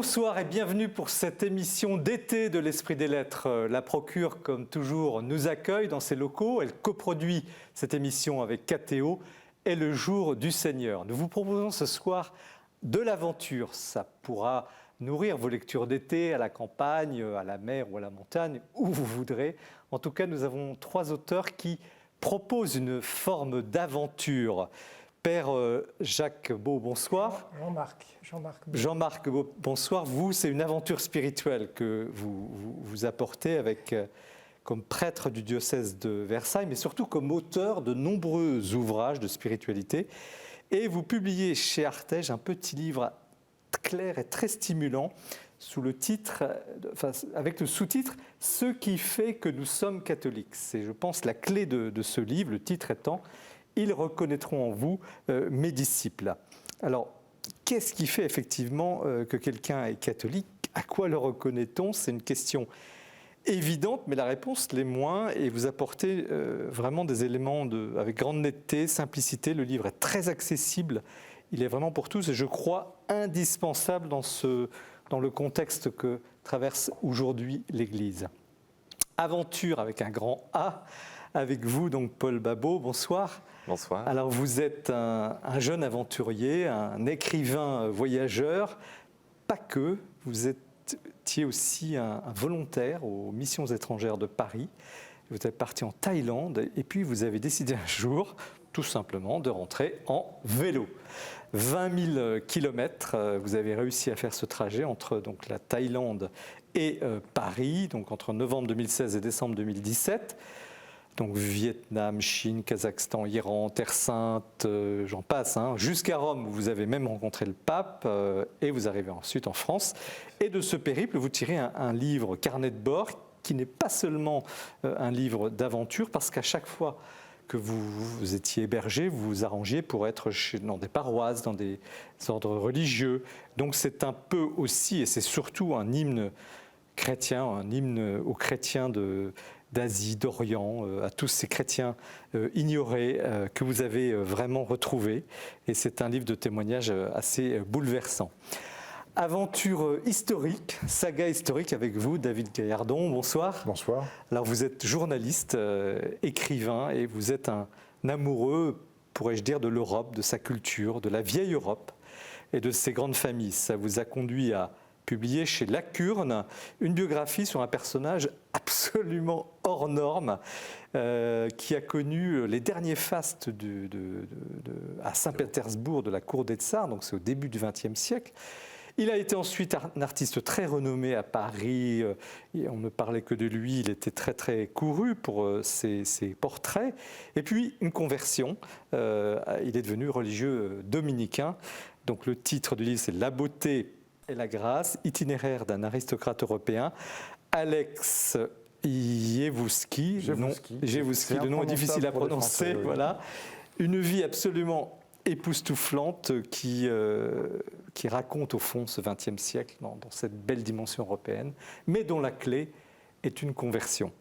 Bonsoir et bienvenue pour cette émission d'été de l'Esprit des Lettres. La Procure, comme toujours, nous accueille dans ses locaux. Elle coproduit cette émission avec KTO et le jour du Seigneur. Nous vous proposons ce soir de l'aventure. Ça pourra nourrir vos lectures d'été à la campagne, à la mer ou à la montagne, où vous voudrez. En tout cas, nous avons 3 auteurs qui proposent une forme d'aventure. Père Jacques Beau, bonsoir. Jean-Marc Beau, bonsoir. Vous, c'est une aventure spirituelle que vous apportez avec, comme prêtre du diocèse de Versailles, mais surtout comme auteur de nombreux ouvrages de spiritualité. Et vous publiez chez Artege un petit livre clair et très stimulant sous le titre, avec le sous-titre « Ce qui fait que nous sommes catholiques ». C'est, je pense, la clé de ce livre, le titre étant « Ils reconnaîtront en vous mes disciples ». Alors, qu'est-ce qui fait effectivement que quelqu'un est catholique? À quoi le reconnaît-on? C'est une question évidente, mais la réponse l'est moins. Et vous apportez vraiment des éléments avec grande netteté, simplicité. Le livre est très accessible. Il est vraiment pour tous et je crois indispensable dans le contexte que traverse aujourd'hui l'Église. Aventure avec un grand A. Avec vous, donc Paul Babot, bonsoir. Bonsoir. Alors vous êtes un jeune aventurier, un écrivain voyageur, pas que, vous étiez aussi un volontaire aux missions étrangères de Paris. Vous êtes parti en Thaïlande et puis vous avez décidé un jour, tout simplement, de rentrer en vélo. 20 000 kilomètres, vous avez réussi à faire ce trajet entre donc, la Thaïlande et Paris, donc entre novembre 2016 et décembre 2017. Donc Vietnam, Chine, Kazakhstan, Iran, Terre Sainte, j'en passe, jusqu'à Rome où vous avez même rencontré le pape et vous arrivez ensuite en France. Et de ce périple, vous tirez un livre, Carnet de bord, qui n'est pas seulement un livre d'aventure, parce qu'à chaque fois que vous étiez hébergé, vous vous arrangiez pour être dans des paroisses, dans des ordres religieux. Donc c'est un peu aussi, et c'est surtout un hymne chrétien, un hymne aux chrétiens d'Asie, d'Orient, à tous ces chrétiens ignorés que vous avez vraiment retrouvés. Et c'est un livre de témoignages assez bouleversant. Aventure historique, saga historique avec vous, David Gaillardon, bonsoir. Bonsoir. Alors vous êtes journaliste, écrivain et vous êtes un amoureux, pourrais-je dire, de l'Europe, de sa culture, de la vieille Europe et de ses grandes familles. Ça vous a conduit à publié chez Lacurne, une biographie sur un personnage absolument hors norme qui a connu les derniers fastes à Saint-Pétersbourg de la cour des Tsars, donc c'est au début du XXe siècle. Il a été ensuite un artiste très renommé à Paris, on ne parlait que de lui, il était très très couru pour ses portraits. Et puis une conversion, il est devenu religieux dominicain. Donc le titre du livre c'est « La beauté et la grâce, itinéraire d'un aristocrate européen », Alex Jewuski, le nom est difficile à prononcer, oui. Voilà. Une vie absolument époustouflante qui raconte au fond ce XXe siècle dans cette belle dimension européenne, mais dont la clé est une conversion.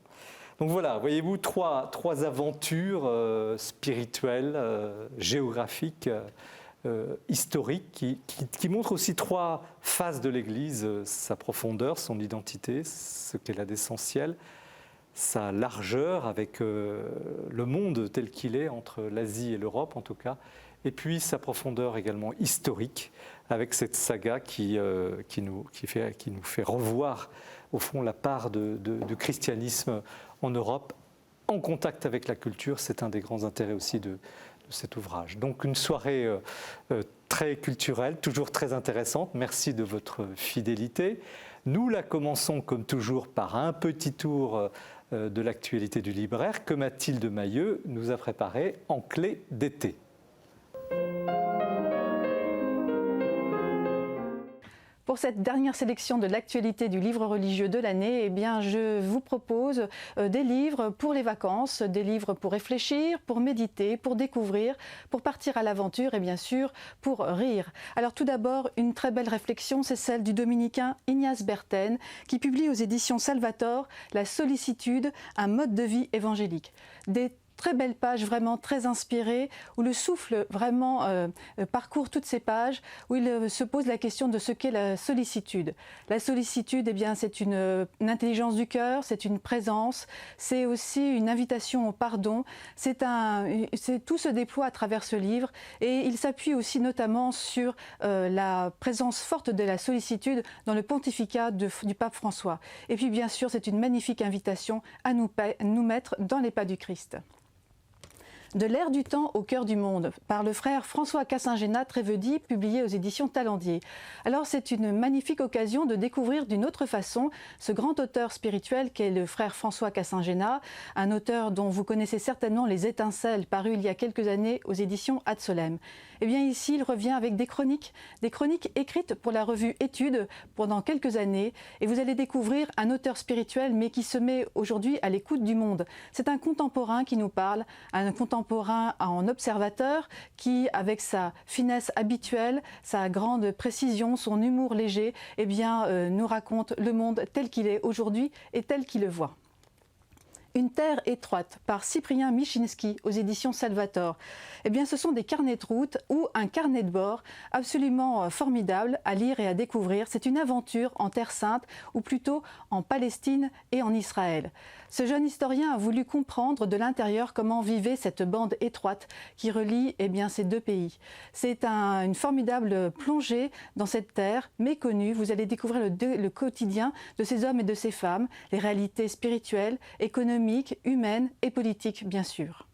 Donc voilà, voyez-vous, trois aventures spirituelles, géographiques, historique qui montre aussi 3 phases de l'Église, sa profondeur, son identité, ce qu'elle a d'essentiel, sa largeur avec le monde tel qu'il est, entre l'Asie et l'Europe en tout cas, et puis sa profondeur également historique, avec cette saga qui nous fait revoir au fond la part de christianisme en Europe, en contact avec la culture. C'est un des grands intérêts aussi de cet ouvrage. Donc une soirée très culturelle, toujours très intéressante. Merci de votre fidélité. Nous la commençons comme toujours par un petit tour de l'actualité du libraire que Mathilde Mailleux nous a préparé en clé d'été. Pour cette dernière sélection de l'actualité du livre religieux de l'année, eh bien, je vous propose des livres pour les vacances, des livres pour réfléchir, pour méditer, pour découvrir, pour partir à l'aventure et bien sûr pour rire. Alors tout d'abord, une très belle réflexion, c'est celle du dominicain Ignace Berten qui publie aux éditions Salvator « La sollicitude, un mode de vie évangélique ». Des très belles pages, vraiment très inspirées, où le souffle vraiment parcourt toutes ces pages, où il se pose la question de ce qu'est la sollicitude. La sollicitude, eh bien, c'est une intelligence du cœur, c'est une présence, c'est aussi une invitation au pardon. Tout se déploie à travers ce livre et il s'appuie aussi notamment sur la présence forte de la sollicitude dans le pontificat du pape François. Et puis bien sûr, c'est une magnifique invitation à nous mettre dans les pas du Christ. De l'ère du temps au cœur du monde, par le frère François Cassingena Trévedi, publié aux éditions Talendier. Alors c'est une magnifique occasion de découvrir d'une autre façon ce grand auteur spirituel qu'est le frère François Cassingena, un auteur dont vous connaissez certainement les étincelles, paru il y a quelques années aux éditions Ad Solem. Eh bien ici, il revient avec des chroniques écrites pour la revue Études pendant quelques années, et vous allez découvrir un auteur spirituel mais qui se met aujourd'hui à l'écoute du monde. C'est un contemporain qui nous parle, un contemporain en observateur qui, avec sa finesse habituelle, sa grande précision, son humour léger, eh bien, nous raconte le monde tel qu'il est aujourd'hui et tel qu'il le voit. Une terre étroite par Cyprien Michinski aux éditions Salvator. Eh bien, ce sont des carnets de route ou un carnet de bord absolument formidable à lire et à découvrir. C'est une aventure en Terre Sainte ou plutôt en Palestine et en Israël. Ce jeune historien a voulu comprendre de l'intérieur comment vivait cette bande étroite qui relie ces deux pays. C'est une formidable plongée dans cette terre méconnue. Vous allez découvrir le quotidien de ces hommes et de ces femmes, les réalités spirituelles, économiques, humaines et politiques, bien sûr.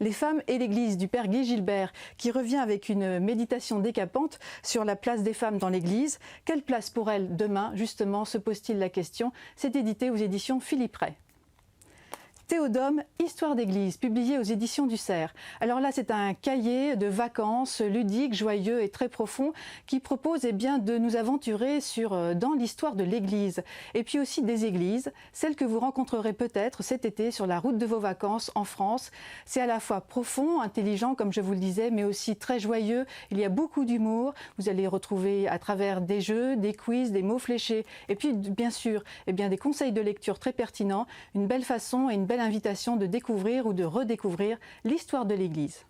Les femmes et l'Église du Père Guy Gilbert, qui revient avec une méditation décapante sur la place des femmes dans l'Église. Quelle place pour elles demain, justement, se pose-t-il la question. C'est édité aux éditions Philippe Ray. Théodome, Histoire d'Église, publié aux éditions du Cerf. Alors là, c'est un cahier de vacances ludique, joyeux et très profond qui propose de nous aventurer dans l'histoire de l'Église et puis aussi des églises, celles que vous rencontrerez peut-être cet été sur la route de vos vacances en France. C'est à la fois profond, intelligent, comme je vous le disais, mais aussi très joyeux. Il y a beaucoup d'humour. Vous allez retrouver à travers des jeux, des quiz, des mots fléchés et puis bien sûr des conseils de lecture très pertinents, une belle façon et une belle invitation de découvrir ou de redécouvrir l'histoire de l'Église.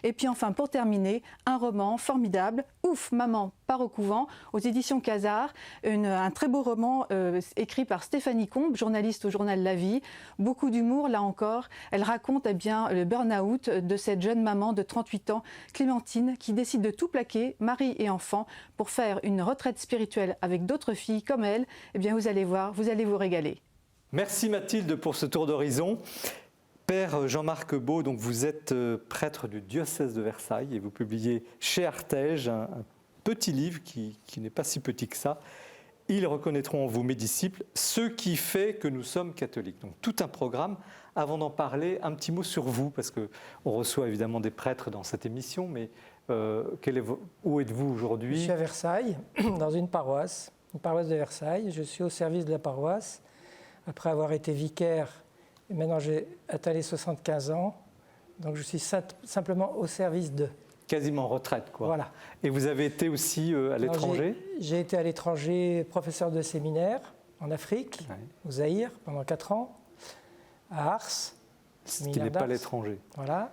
Et puis enfin, pour terminer, un roman formidable, Ouf, maman part au couvent, aux éditions Casar, un très beau roman écrit par Stéphanie Combe, journaliste au journal La Vie. Beaucoup d'humour, là encore. Elle raconte le burn-out de cette jeune maman de 38 ans, Clémentine, qui décide de tout plaquer, mari et enfant, pour faire une retraite spirituelle avec d'autres filles comme elle. Eh bien, vous allez voir, vous allez vous régaler. Merci Mathilde pour ce tour d'horizon. Père Jean-Marc Beau, donc vous êtes prêtre du diocèse de Versailles et vous publiez chez Artege un petit livre qui n'est pas si petit que ça. Ils reconnaîtront en vous mes disciples ce qui fait que nous sommes catholiques. Donc tout un programme. Avant d'en parler, un petit mot sur vous, parce qu'on reçoit évidemment des prêtres dans cette émission, mais où êtes-vous aujourd'hui ? Je suis à Versailles, dans une paroisse de Versailles. Je suis au service de la paroisse. Après avoir été vicaire, et maintenant j'ai atteint les 75 ans, donc je suis simplement au service de. Quasiment en retraite, quoi. Voilà. Et vous avez été aussi à l'étranger ? J'ai été à l'étranger, professeur de séminaire en Afrique, au Zaïre, pendant 4 ans, à Ars. Ce qui n'est pas l'étranger. Voilà.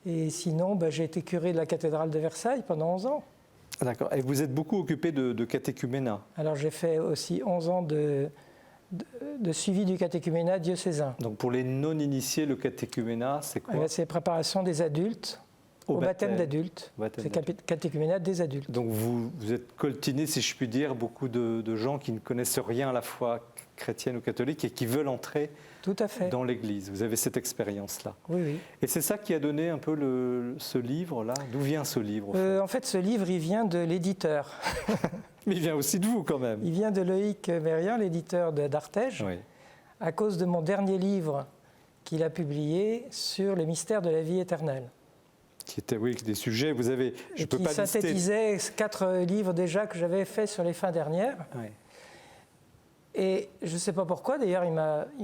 Et sinon, j'ai été curé de la cathédrale de Versailles pendant 11 ans. D'accord. Et vous êtes beaucoup occupé de catéchuménat ? Alors j'ai fait aussi 11 ans de suivi du catéchuménat diocésain. Donc pour les non-initiés, le catéchuménat, c'est quoi ? C'est préparation des adultes au baptême d'adultes. C'est catéchuménat des adultes. Donc vous êtes coltiné, si je puis dire, beaucoup de gens qui ne connaissent rien à la foi chrétienne ou catholique et qui veulent entrer Tout à fait. dans l'Église. Vous avez cette expérience-là. Oui, oui. Et c'est ça qui a donné un peu ce livre-là ? D'où vient ce livre En fait, ce livre, il vient de l'éditeur. Mais il vient aussi de vous, quand même. Il vient de Loïc Mérian, l'éditeur d'Artege, à cause de mon dernier livre qu'il a publié sur le mystère de la vie éternelle. Qui était, des sujets, vous avez... qui synthétisait 4 livres déjà que j'avais faits sur les fins dernières. Oui. Et je ne sais pas pourquoi, d'ailleurs, il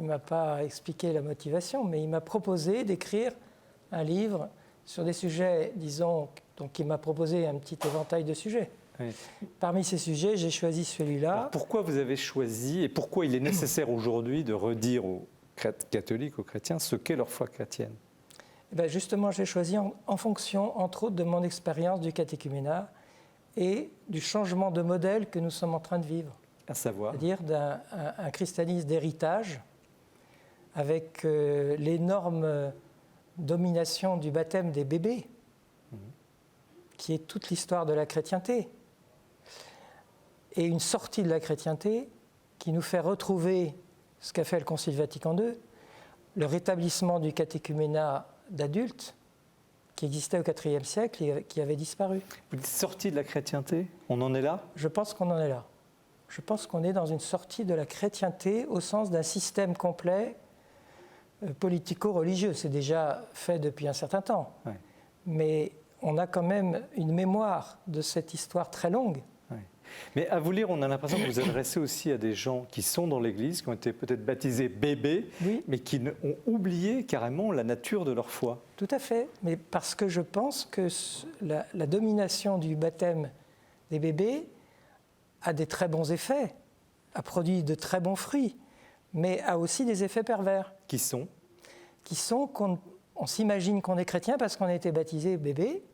m'a pas expliqué la motivation, mais il m'a proposé d'écrire un livre sur des sujets, disons, donc il m'a proposé un petit éventail de sujets. Oui. Parmi ces sujets, j'ai choisi celui-là. Alors pourquoi vous avez choisi et pourquoi il est nécessaire aujourd'hui de redire catholiques, aux chrétiens, ce qu'est leur foi chrétienne. Eh bien justement, j'ai choisi en fonction, entre autres, de mon expérience du catéchuménat et du changement de modèle que nous sommes en train de vivre. À savoir, C'est-à-dire d'un christianisme d'héritage avec l'énorme domination du baptême des bébés, qui est toute l'histoire de la chrétienté, et une sortie de la chrétienté qui nous fait retrouver ce qu'a fait le Concile Vatican II, le rétablissement du catéchuménat d'adultes qui existait au IVe siècle et qui avait disparu. vous dites sortie de la chrétienté, on en est là? Je pense qu'on en est là. Je pense qu'on est dans une sortie de la chrétienté au sens d'un système complet politico-religieux. C'est déjà fait depuis un certain temps. Ouais. Mais on a quand même une mémoire de cette histoire très longue. Ouais. Mais à vous lire, on a l'impression que vous vous adressez aussi à des gens qui sont dans l'Église, qui ont été peut-être baptisés bébés, Oui. mais qui ont oublié carrément la nature de leur foi. Tout à fait. Mais parce que je pense que la domination du baptême des bébés a des très bons effets, a produit de très bons fruits, mais a aussi des effets pervers. Qui sont? Qui sont qu'on s'imagine qu'on est chrétien parce qu'on a été baptisé bébé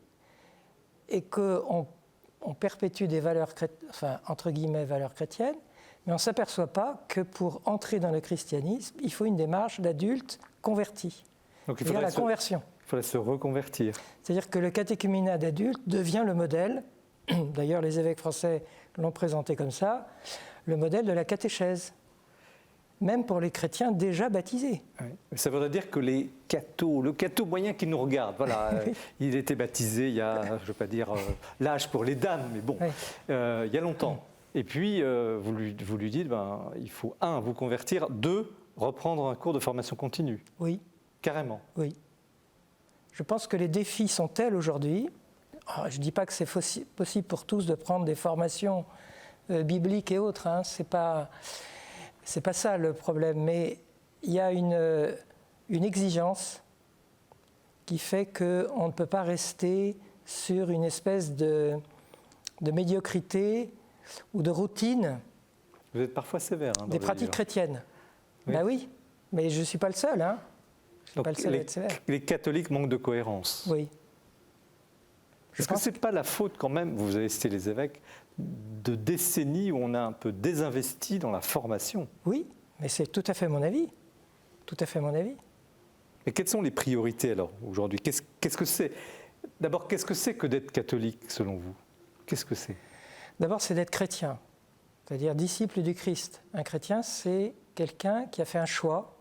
et qu'on perpétue des valeurs, enfin, entre guillemets, valeurs chrétiennes, mais on ne s'aperçoit pas que pour entrer dans le christianisme, il faut une démarche d'adulte converti. Donc il Il y a la faudrait conversion. se reconvertir. C'est-à-dire que le catéchuménat d'adulte devient le modèle, d'ailleurs les évêques français l'ont présenté comme ça, le modèle de la catéchèse, même pour les chrétiens déjà baptisés. Oui. Ça voudrait dire que le catho moyen qui nous regarde, voilà, Oui. il était baptisé il y a, je ne veux pas dire l'âge pour les dames, mais bon, Oui. il y a longtemps. Et puis, vous lui dites, il faut, 1, vous convertir, 2, reprendre un cours de formation continue. Oui, Carrément. oui. Je pense que les défis sont tels aujourd'hui. Je ne dis pas que c'est possible pour tous de prendre des formations bibliques et autres, hein, c'est pas ça le problème, mais il y a une exigence qui fait qu'on ne peut pas rester sur une espèce de médiocrité ou de routine Vous êtes parfois sévère. Hein, dans des vos pratiques livres. chrétiennes. Oui. Ben oui, mais je ne suis pas le seul. Hein. Je suis Donc, pas le seul à être sévère. les catholiques manquent de cohérence. Oui. Est-ce que ce n'est pas la faute quand même, vous avez cité les évêques, de décennies où on a un peu désinvesti dans la formation? Oui, mais c'est tout à fait mon avis. Tout à fait mon avis. Et quelles sont les priorités alors aujourd'hui? Qu'est-ce que c'est? D'abord, qu'est-ce que c'est que d'être catholique selon vous? Qu'est-ce que c'est? D'abord, c'est d'être chrétien, c'est-à-dire disciple du Christ. Un chrétien, c'est quelqu'un qui a fait un choix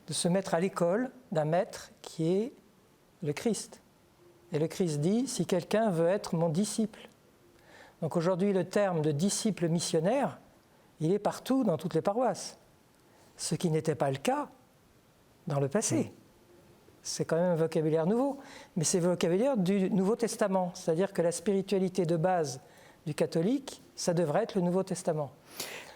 de se mettre à l'école d'un maître qui est le Christ. Et le Christ dit, si quelqu'un veut être mon disciple. Donc aujourd'hui, le terme de disciple missionnaire, il est partout dans toutes les paroisses. Ce qui n'était pas le cas dans le passé. C'est quand même un vocabulaire nouveau, mais c'est le vocabulaire du Nouveau Testament. C'est-à-dire que la spiritualité de base du catholique, ça devrait être le Nouveau Testament.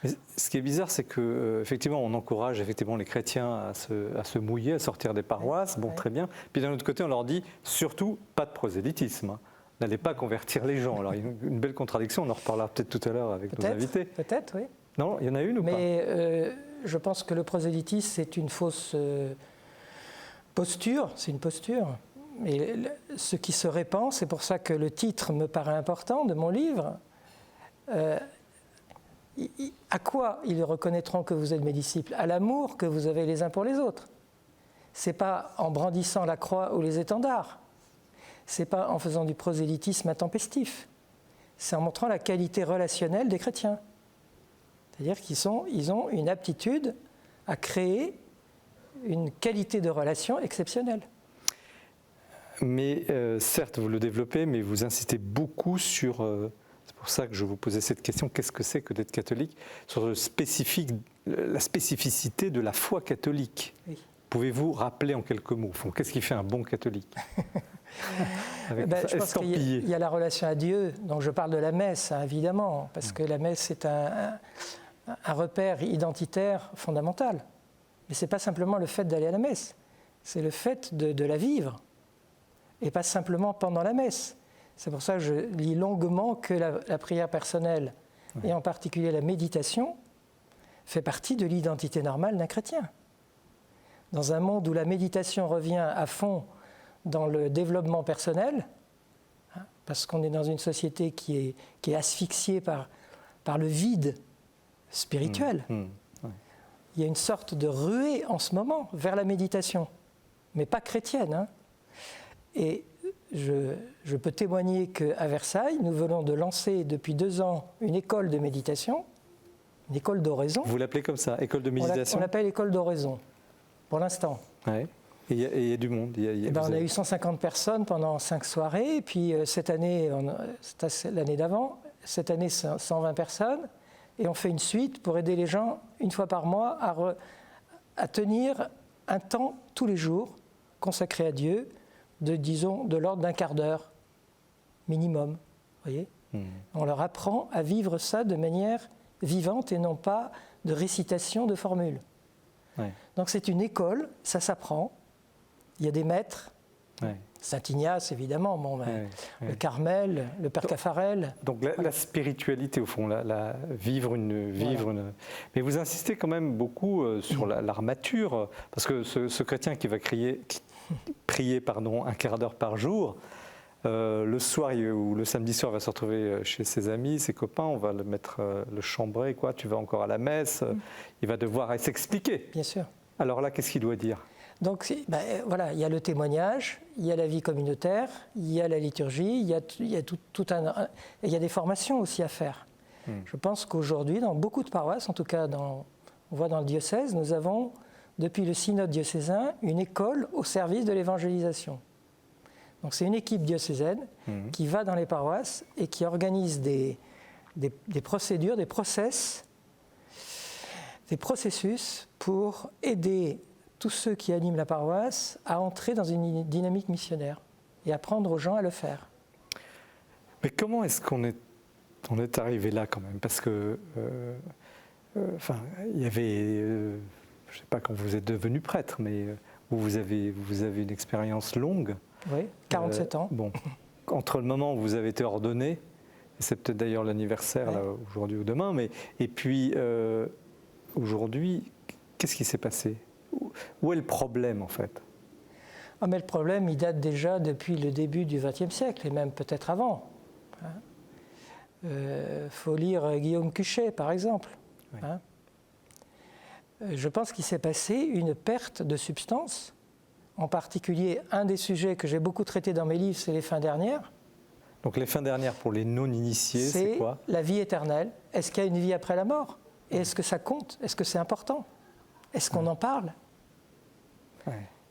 Mais ce qui est bizarre, c'est que effectivement, on encourage effectivement les chrétiens à se mouiller, à sortir des paroisses. Bon, Ouais. très bien. Puis d'un autre côté, on leur dit surtout pas de prosélytisme. Hein. N'allez pas convertir les gens. Alors, il y a une belle contradiction. On en reparlera peut-être tout à l'heure avec nos invités. Peut-être, oui. Non, il y en a une ou Mais je pense que le prosélytisme, c'est une fausse posture. C'est une posture. Mais ce qui se répand, c'est pour ça que le titre me paraît important de mon livre. À quoi ils reconnaîtront que vous êtes mes disciples? À l'amour que vous avez les uns pour les autres. Ce n'est pas en brandissant la croix ou les étendards. Ce n'est pas en faisant du prosélytisme intempestif. C'est en montrant la qualité relationnelle des chrétiens. C'est-à-dire qu'ils ont une aptitude à créer une qualité de relation exceptionnelle. Mais certes, vous le développez, mais vous insistez beaucoup sur... c'est pour ça que je vous posais cette question, qu'est-ce que c'est que d'être catholique? Sur la spécificité de la foi catholique. Oui. Pouvez-vous rappeler en quelques mots, qu'est-ce qui fait un bon catholique? Avec Je pense estampillé. qu'il y a la relation à Dieu, donc je parle de la messe, hein, évidemment, parce que la messe est un repère identitaire fondamental. Mais ce n'est pas simplement le fait d'aller à la messe, c'est le fait de la vivre, et pas simplement pendant la messe. C'est pour ça que je lis longuement que la prière personnelle, et en particulier la méditation, fait partie de l'identité normale d'un chrétien. dans un monde où la méditation revient à fond dans le développement personnel, hein, parce qu'on est dans une société qui est asphyxiée par le vide spirituel. Ouais. Il y a une sorte de ruée en ce moment vers la méditation, mais pas chrétienne. Hein. Et je peux témoigner qu'à Versailles, nous venons de lancer depuis 2 ans une école de méditation, une école d'oraison. Vous l'appelez comme ça, école de méditation? On l'appelle école d'oraison, pour l'instant. Ouais. Et il y a du monde. On a eu 150 personnes pendant 5 soirées, et puis cette année, c'était l'année d'avant, cette année 120 personnes, et on fait une suite pour aider les gens, une fois par mois, à tenir un temps tous les jours consacré à Dieu, de l'ordre d'un quart d'heure minimum. Voyez. On leur apprend à vivre ça de manière vivante et non pas de récitation de formules. Ouais. Donc c'est une école, ça s'apprend. Il y a des maîtres, Ouais. Saint-Ignace évidemment, le Carmel, le Père Caffarel. Donc la spiritualité au fond, vivre une. Mais vous insistez quand même beaucoup sur l'armature, parce que ce chrétien qui va prier un quart d'heure par jour, le soir ou le samedi soir, il va se retrouver chez ses amis, ses copains, on va le mettre le chambrer, quoi. Tu vas encore à la messe, il va devoir s'expliquer. Bien sûr. Alors là, qu'est-ce qu'il doit dire? Donc voilà, il y a le témoignage, il y a la vie communautaire, il y a la liturgie, il y a des formations aussi à faire. Je pense qu'aujourd'hui, dans beaucoup de paroisses, en tout cas on voit dans le diocèse, nous avons, depuis le synode diocésain, une école au service de l'évangélisation. Donc c'est une équipe diocésaine qui va dans les paroisses et qui organise des procédures, des processus pour aider tous ceux qui animent la paroisse à entrer dans une dynamique missionnaire et apprendre aux gens à le faire. Mais comment est-ce qu'on est arrivé là quand même? Parce que, il y avait, je ne sais pas quand vous êtes devenu prêtre, mais vous avez une expérience longue. Oui, 47 ans. Bon, entre le moment où vous avez été ordonné, et c'est peut-être d'ailleurs l'anniversaire là, aujourd'hui ou demain, et puis aujourd'hui, qu'est-ce qui s'est passé? Où est le problème en fait? Mais le problème, il date déjà depuis le début du XXe siècle, et même peut-être avant. Faut lire Guillaume Cuchet, par exemple. Oui. Je pense qu'il s'est passé une perte de substance. En particulier, un des sujets que j'ai beaucoup traité dans mes livres, c'est les fins dernières. Donc les fins dernières pour les non-initiés, c'est quoi? La vie éternelle. Est-ce qu'il y a une vie après la mort? Et est-ce que ça compte? Est-ce que c'est important? Est-ce qu'on en parle?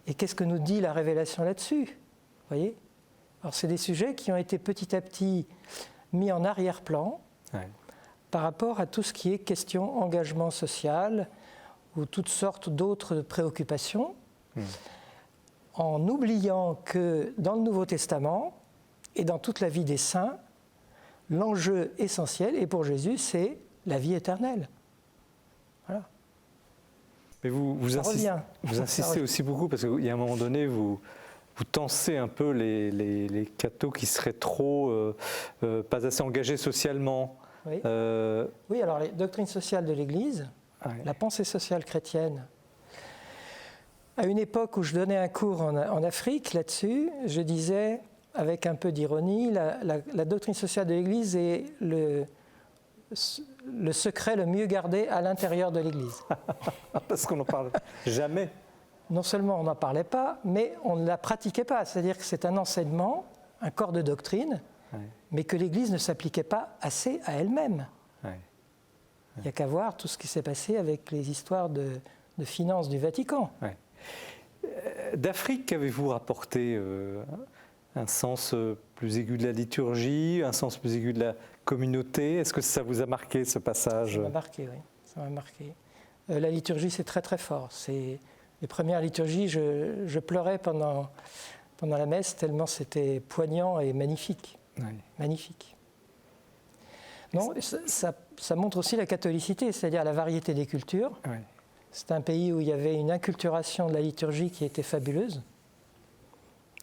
Et qu'est-ce que nous dit la révélation là-dessus? Voyez? Alors c'est des sujets qui ont été petit à petit mis en arrière-plan par rapport à tout ce qui est question engagement social ou toutes sortes d'autres préoccupations, en oubliant que dans le Nouveau Testament et dans toute la vie des saints, l'enjeu essentiel, et pour Jésus, c'est la vie éternelle. Voilà. Mais vous insistez aussi beaucoup, parce qu'il y a un moment donné, vous tensez un peu les cathos qui seraient trop, pas assez engagés socialement. Oui, oui, alors les doctrines sociales de l'Église, la pensée sociale chrétienne. À une époque où je donnais un cours en Afrique là-dessus, je disais, avec un peu d'ironie, la doctrine sociale de l'Église est le secret le mieux gardé à l'intérieur de l'Église. Parce qu'on n'en parle jamais. Non seulement on n'en parlait pas, mais on ne la pratiquait pas. C'est-à-dire que c'est un enseignement, un corps de doctrine, mais que l'Église ne s'appliquait pas assez à elle-même. Il n'y a qu'à voir tout ce qui s'est passé avec les histoires de finances du Vatican. D'Afrique, qu'avez-vous rapporté un sens plus aigu de la liturgie, un sens plus aigu de la communauté? Est-ce que ça vous a marqué, ce passage? Ça m'a marqué, oui. Ça m'a marqué. La liturgie, c'est très très fort. Les premières liturgies, je pleurais pendant la messe, tellement c'était poignant et magnifique. Magnifique. Non, ça montre aussi la catholicité, c'est-à-dire la variété des cultures. C'est un pays où il y avait une inculturation de la liturgie qui était fabuleuse,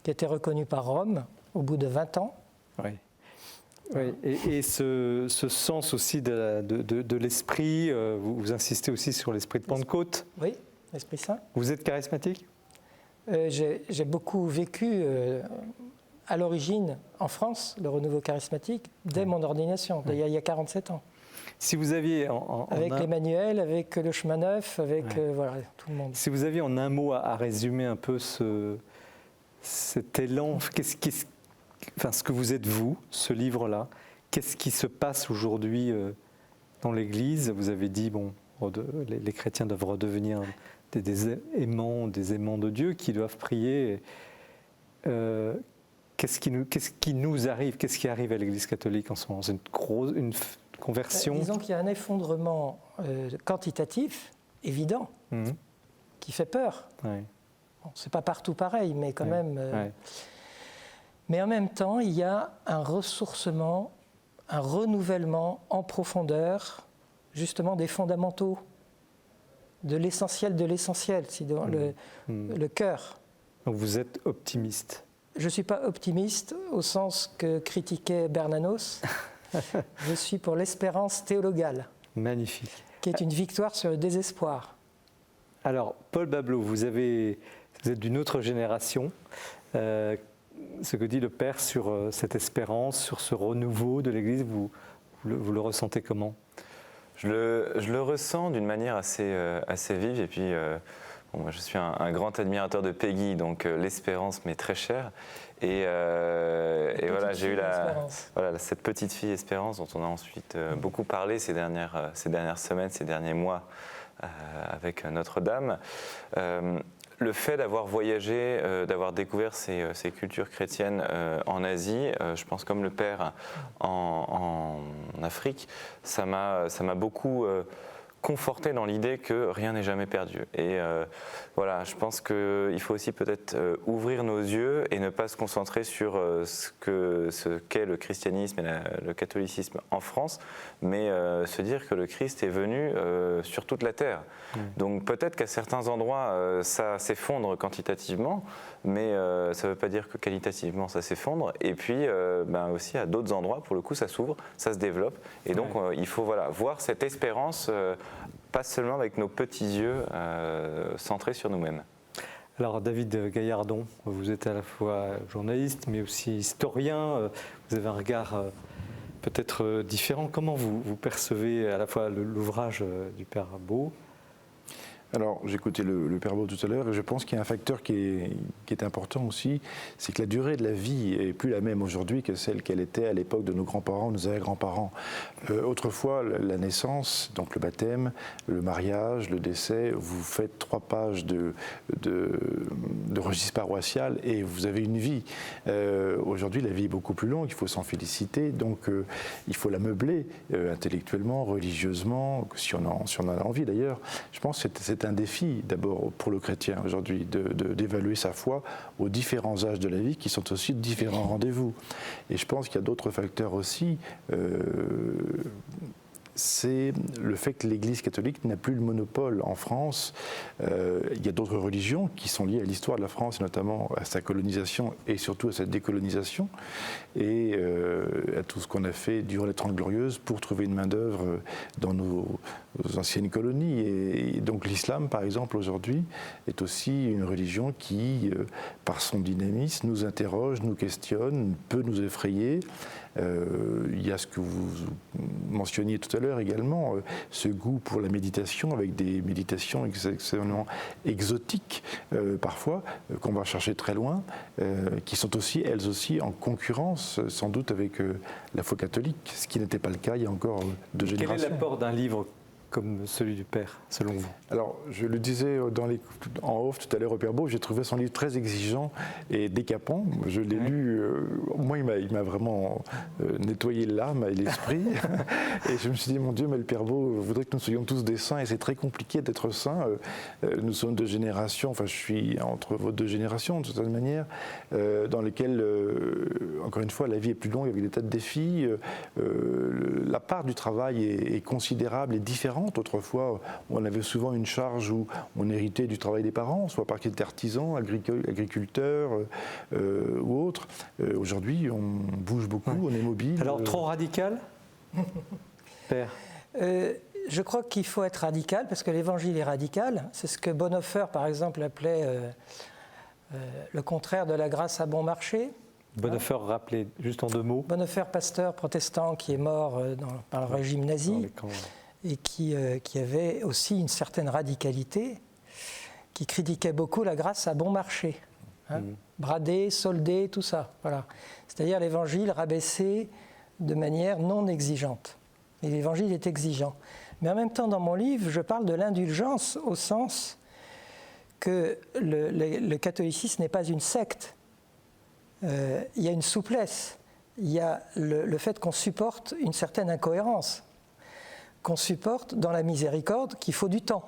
qui était reconnue par Rome au bout de 20 ans. Et ce sens aussi de l'esprit, vous insistez aussi sur l'esprit de Pentecôte. Oui, l'Esprit Saint. Vous êtes charismatique? J'ai beaucoup vécu à l'origine en France le renouveau charismatique dès mon ordination, il y a 47 ans. Si vous aviez avec l'Emmanuel, avec le chemin neuf, avec voilà, tout le monde. Si vous aviez en un mot à résumer un peu cet élan, ce que vous êtes vous, ce livre-là, qu'est-ce qui se passe aujourd'hui dans l'Église? Vous avez dit, bon, les chrétiens doivent redevenir des aimants de Dieu, qui doivent prier. Qu'est-ce qui nous arrive? Qu'est-ce qui arrive à l'Église catholique en ce moment? C'est une conversion? Disons qu'il y a un effondrement quantitatif, évident, qui fait peur. Ouais. Bon, c'est pas partout pareil, mais quand même... Ouais. Mais en même temps, il y a un ressourcement, un renouvellement en profondeur, justement des fondamentaux, de l'essentiel, c'est dans le cœur. Donc vous êtes optimiste? Je ne suis pas optimiste au sens que critiquait Bernanos. Je suis pour l'espérance théologale. Magnifique. Qui est une victoire sur le désespoir. Alors, Paul Bableau, vous êtes d'une autre génération. Ce que dit le Père sur cette espérance, sur ce renouveau de l'Église, vous le ressentez comment? Je le ressens d'une manière assez vive. Et puis, moi, je suis un grand admirateur de Peggy, donc l'espérance m'est très chère. Et voilà, j'ai eu cette petite fille Espérance dont on a ensuite beaucoup parlé ces dernières semaines, ces derniers mois avec Notre-Dame. Le fait d'avoir voyagé, d'avoir découvert ces cultures chrétiennes en Asie, je pense comme le Père en Afrique, ça m'a beaucoup conforté dans l'idée que rien n'est jamais perdu. Et voilà, je pense qu'il faut aussi peut-être ouvrir nos yeux et ne pas se concentrer sur ce qu'est le christianisme et le catholicisme en France, mais se dire que le Christ est venu sur toute la terre. Donc peut-être qu'à certains endroits, ça s'effondre quantitativement, mais ça ne veut pas dire que qualitativement ça s'effondre. Et puis aussi à d'autres endroits, pour le coup, ça s'ouvre, ça se développe. Et donc il faut voir cette espérance, pas seulement avec nos petits yeux centrés sur nous-mêmes. Alors David Gaillardon, vous êtes à la fois journaliste mais aussi historien, vous avez un regard peut-être différent. Comment vous percevez à la fois l'ouvrage du Père Beau? Alors, j'écoutais le Père Beau tout à l'heure et je pense qu'il y a un facteur qui est important aussi, c'est que la durée de la vie est plus la même aujourd'hui que celle qu'elle était à l'époque de nos grands-parents, nos arrière-grands-parents. Autrefois, la naissance, donc le baptême, le mariage, le décès, vous faites 3 pages de registre paroissial et vous avez une vie. Aujourd'hui, la vie est beaucoup plus longue, il faut s'en féliciter, donc il faut la meubler intellectuellement, religieusement, si on en a envie d'ailleurs. Je pense que c'est un défi d'abord pour le chrétien aujourd'hui d'évaluer sa foi aux différents âges de la vie qui sont aussi de différents rendez-vous. Et je pense qu'il y a d'autres facteurs aussi. C'est le fait que l'Église catholique n'a plus le monopole en France. Il y a d'autres religions qui sont liées à l'histoire de la France, notamment à sa colonisation et surtout à sa décolonisation, et à tout ce qu'on a fait durant les 30 Glorieuses pour trouver une main-d'œuvre dans nos anciennes colonies. Et donc l'islam, par exemple, aujourd'hui, est aussi une religion qui, par son dynamisme, nous interroge, nous questionne, peut nous effrayer. Il y a ce que vous mentionniez tout à l'heure également, ce goût pour la méditation, avec des méditations extrêmement exotiques parfois, qu'on va chercher très loin, qui sont aussi, elles aussi, en concurrence sans doute avec la foi catholique, ce qui n'était pas le cas il y a encore 2 générations. Quel est l'apport d'un livre comme celui du Père, selon vous? Alors, je le disais en off tout à l'heure au Père Beau, j'ai trouvé son livre très exigeant et décapant. Je l'ai lu, moi il m'a vraiment nettoyé l'âme et l'esprit. Et je me suis dit, mon Dieu, mais le Père Beau voudrait que nous soyons tous des saints et c'est très compliqué d'être saint. Nous sommes 2 générations, enfin je suis entre vos 2 générations de certaine manière, dans lesquelles, encore une fois, la vie est plus longue avec des tas de défis. La part du travail est considérable et différente. Autrefois, on avait souvent une charge où on héritait du travail des parents, soit parce qu'ils étaient artisans, agriculteurs ou autres. Aujourd'hui, on bouge beaucoup, on est mobile. Alors, trop radical, Père? je crois qu'il faut être radical, parce que l'évangile est radical. C'est ce que Bonhoeffer, par exemple, appelait le contraire de la grâce à bon marché. Bonhoeffer, rappelez juste en 2 mots. Bonhoeffer, pasteur protestant qui est mort par le régime Dans nazi, les camps, ouais. et qui avait aussi une certaine radicalité, qui critiquait beaucoup la grâce à bon marché. Brader, solder, tout ça. Voilà. C'est-à-dire l'évangile rabaissé de manière non exigeante. Et l'évangile est exigeant. Mais en même temps, dans mon livre, je parle de l'indulgence au sens que le catholicisme n'est pas une secte. Il y a une souplesse. Il y a le fait qu'on supporte une certaine incohérence, qu'on supporte dans la miséricorde qu'il faut du temps.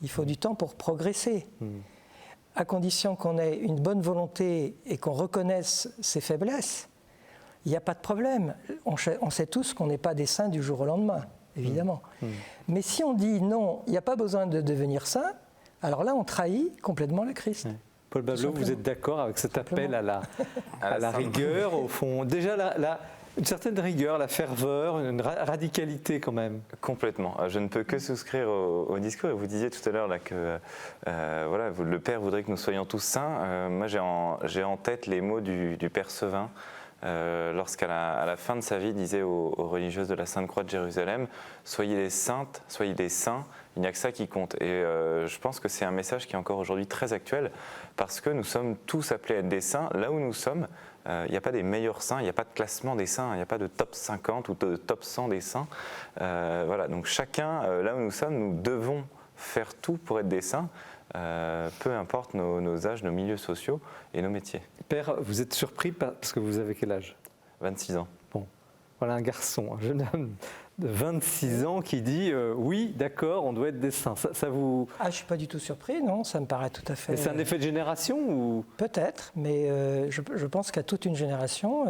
Il faut du temps pour progresser. À condition qu'on ait une bonne volonté et qu'on reconnaisse ses faiblesses, il n'y a pas de problème. On sait tous qu'on n'est pas des saints du jour au lendemain, évidemment. Mais si on dit non, il n'y a pas besoin de devenir saint, alors là, on trahit complètement le Christ. Paul Bableau, vous êtes d'accord avec cet appel à la rigueur, au fond? Déjà, une certaine rigueur, la ferveur, une radicalité quand même. Complètement. Je ne peux que souscrire au discours. Et vous disiez tout à l'heure là, que voilà, le Père voudrait que nous soyons tous saints. Moi, j'ai en tête les mots du Père Sevin, lorsqu'à la fin de sa vie, il disait aux religieuses de la Sainte Croix de Jérusalem, « Soyez des saintes, soyez des saints, il n'y a que ça qui compte. » Et je pense que c'est un message qui est encore aujourd'hui très actuel, parce que nous sommes tous appelés à être des saints. Là où nous sommes, il n'y a pas des meilleurs saints, il n'y a pas de classement des saints, il n'y a pas de top 50 ou de top 100 des saints. Voilà, donc chacun, là où nous sommes, nous devons faire tout pour être des saints, peu importe nos âges, nos milieux sociaux et nos métiers. Père, vous êtes surpris parce que vous avez quel âge? 26 ans. Bon, voilà un garçon, un jeune homme de 26 ans qui dit oui, d'accord, on doit être des saints. Ça vous... Ah, je ne suis pas du tout surpris, non, ça me paraît tout à fait... C'est un effet de génération ou... Peut-être, mais je pense qu'à toute une génération,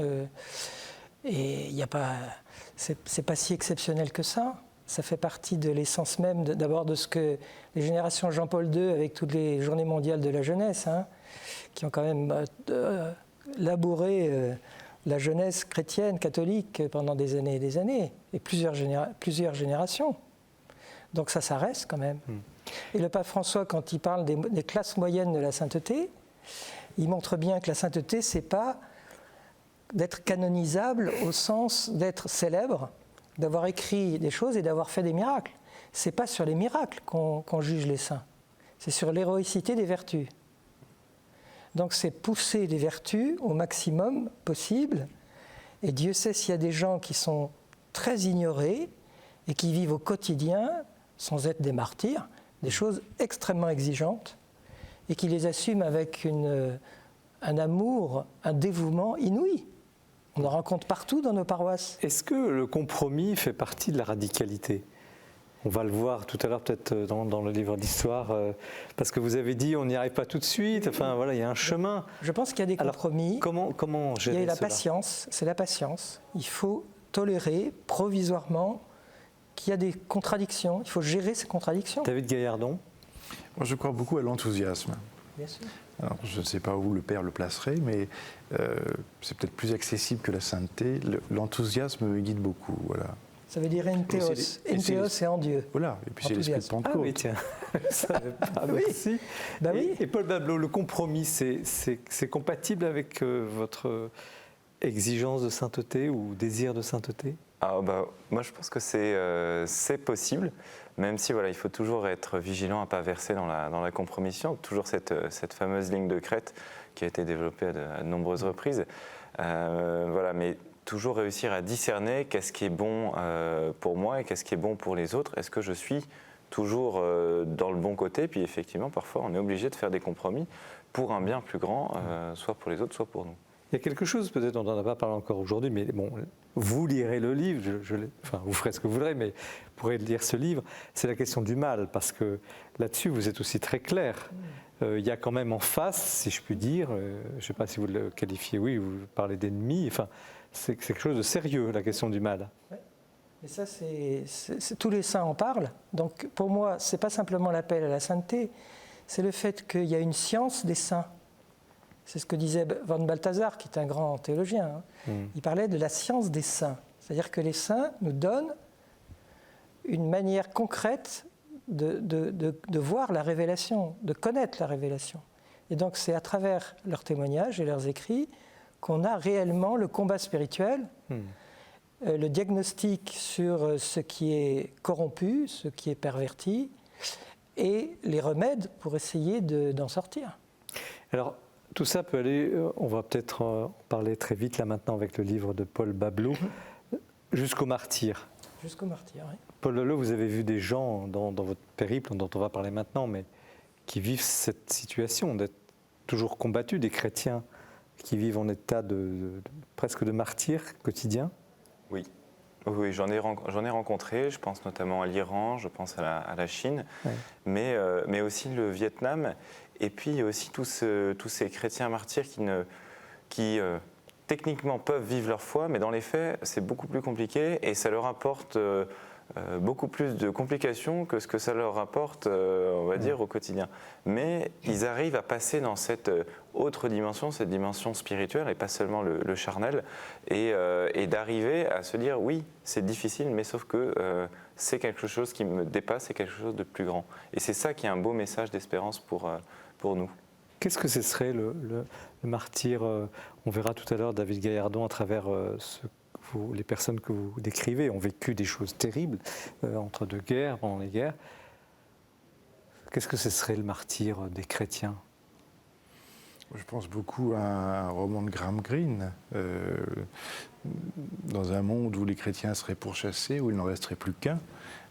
et il n'y a pas... C'est pas si exceptionnel que ça. Ça fait partie de l'essence même, d'abord de ce que les générations Jean-Paul II, avec toutes les journées mondiales de la jeunesse, qui ont quand même labouré la jeunesse chrétienne, catholique, pendant des années et des années, et plusieurs générations. Donc ça reste quand même. Et le pape François, quand il parle des classes moyennes de la sainteté, il montre bien que la sainteté, c'est pas d'être canonisable au sens d'être célèbre, d'avoir écrit des choses et d'avoir fait des miracles. C'est pas sur les miracles qu'on juge les saints, c'est sur l'héroïcité des vertus. Donc c'est pousser les vertus au maximum possible, et Dieu sait s'il y a des gens qui sont très ignorés et qui vivent au quotidien, sans être des martyrs, des choses extrêmement exigeantes, et qui les assument avec un amour, un dévouement inouï. On en rencontre partout dans nos paroisses. Est-ce que le compromis fait partie de la radicalité? On va le voir tout à l'heure peut-être dans le livre d'histoire, parce que vous avez dit on n'y arrive pas tout de suite, enfin voilà, il y a un chemin. Je pense qu'il y a des compromis. Alors, comment gérer Il y a la cela? patience, c'est la patience. Il faut tolérer provisoirement qu'il y a des contradictions, il faut gérer ces contradictions. David Gaillardon? Moi, je crois beaucoup à l'enthousiasme. Bien sûr. Alors, je ne sais pas où le Père le placerait, mais c'est peut-être plus accessible que la sainteté. L'enthousiasme me guide beaucoup, voilà. Ça veut dire entheos. Entheos, c'est en Dieu. Voilà, et puis c'est l'esprit de Enthousiasme. Pentecôte. Ah oui, tiens, je savais pas, Oui. merci. Bah oui. Et Paul Bableau, le compromis, c'est compatible avec votre exigence de sainteté ou désir de sainteté? Moi, je pense que c'est possible, même si voilà, il faut toujours être vigilant à ne pas verser dans la compromission. Toujours cette fameuse ligne de crête qui a été développée à de nombreuses reprises. Voilà, mais toujours réussir à discerner qu'est-ce qui est bon pour moi et qu'est-ce qui est bon pour les autres. Est-ce que je suis toujours dans le bon côté? Puis effectivement, parfois, on est obligé de faire des compromis pour un bien plus grand, soit pour les autres, soit pour nous. Il y a quelque chose, peut-être on n'en a pas parlé encore aujourd'hui, mais bon, vous lirez le livre, enfin vous ferez ce que vous voudrez, mais vous pourrez lire ce livre, c'est la question du mal, parce que là-dessus vous êtes aussi très clair. Il y a quand même en face, si je puis dire, je ne sais pas si vous le qualifiez, oui, vous parlez d'ennemis, enfin c'est quelque chose de sérieux, la question du mal. Ouais. Et ça, tous les saints en parlent. Donc pour moi, ce n'est pas simplement l'appel à la sainteté, c'est le fait qu'il y a une science des saints. C'est ce que disait Van Balthasar, qui est un grand théologien. Il parlait de la science des saints. C'est-à-dire que les saints nous donnent une manière concrète de voir la révélation, de connaître la révélation. Et donc c'est à travers leurs témoignages et leurs écrits qu'on a réellement le combat spirituel, le diagnostic sur ce qui est corrompu, ce qui est perverti, et les remèdes pour essayer d'en sortir. Alors, tout ça peut aller, on va peut-être en parler très vite là maintenant avec le livre de Paul Bableau, jusqu'au martyr. Jusqu'au martyr, oui. Paul Bableau, vous avez vu des gens dans votre périple, dont on va parler maintenant, mais qui vivent cette situation d'être toujours combattus, des chrétiens qui vivent en état presque de martyr quotidien. Oui, oui, j'en ai rencontré, je pense notamment à l'Iran, je pense à la Chine, ouais. mais aussi le Vietnam, et puis aussi tous ces chrétiens martyrs qui techniquement peuvent vivre leur foi, mais dans les faits, c'est beaucoup plus compliqué, et ça leur apporte beaucoup plus de complications que ce que ça leur apporte, on va dire, au quotidien. Mais ils arrivent à passer dans cette autre dimension, cette dimension spirituelle, et pas seulement le charnel, et d'arriver à se dire, oui, c'est difficile, mais sauf que c'est quelque chose qui me dépasse, c'est quelque chose de plus grand. Et c'est ça qui est un beau message d'espérance pour nous. Qu'est-ce que ce serait le martyr? On verra tout à l'heure David Gaillardon à travers les personnes que vous décrivez ont vécu des choses terribles entre deux guerres, pendant les guerres. Qu'est-ce que ce serait le martyr des chrétiens? Je pense beaucoup à un roman de Graham Greene, dans un monde où les chrétiens seraient pourchassés, où il n'en resterait plus qu'un.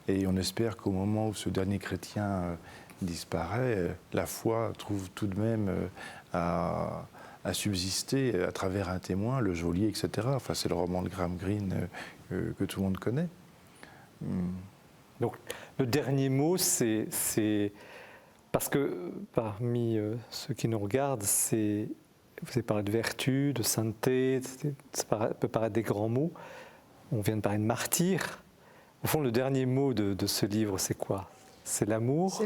Et on espère qu'au moment où ce dernier chrétien disparaît, la foi trouve tout de même à subsister à travers un témoin, le geôlier, etc. Enfin, c'est le roman de Graham Greene que tout le monde connaît. Donc, le dernier mot, c'est parce que parmi ceux qui nous regardent, vous avez parlé de vertu, de sainteté, ça peut paraître des grands mots. On vient de parler de martyr. Au fond, le dernier mot de ce livre, c'est quoi? C'est l'amour?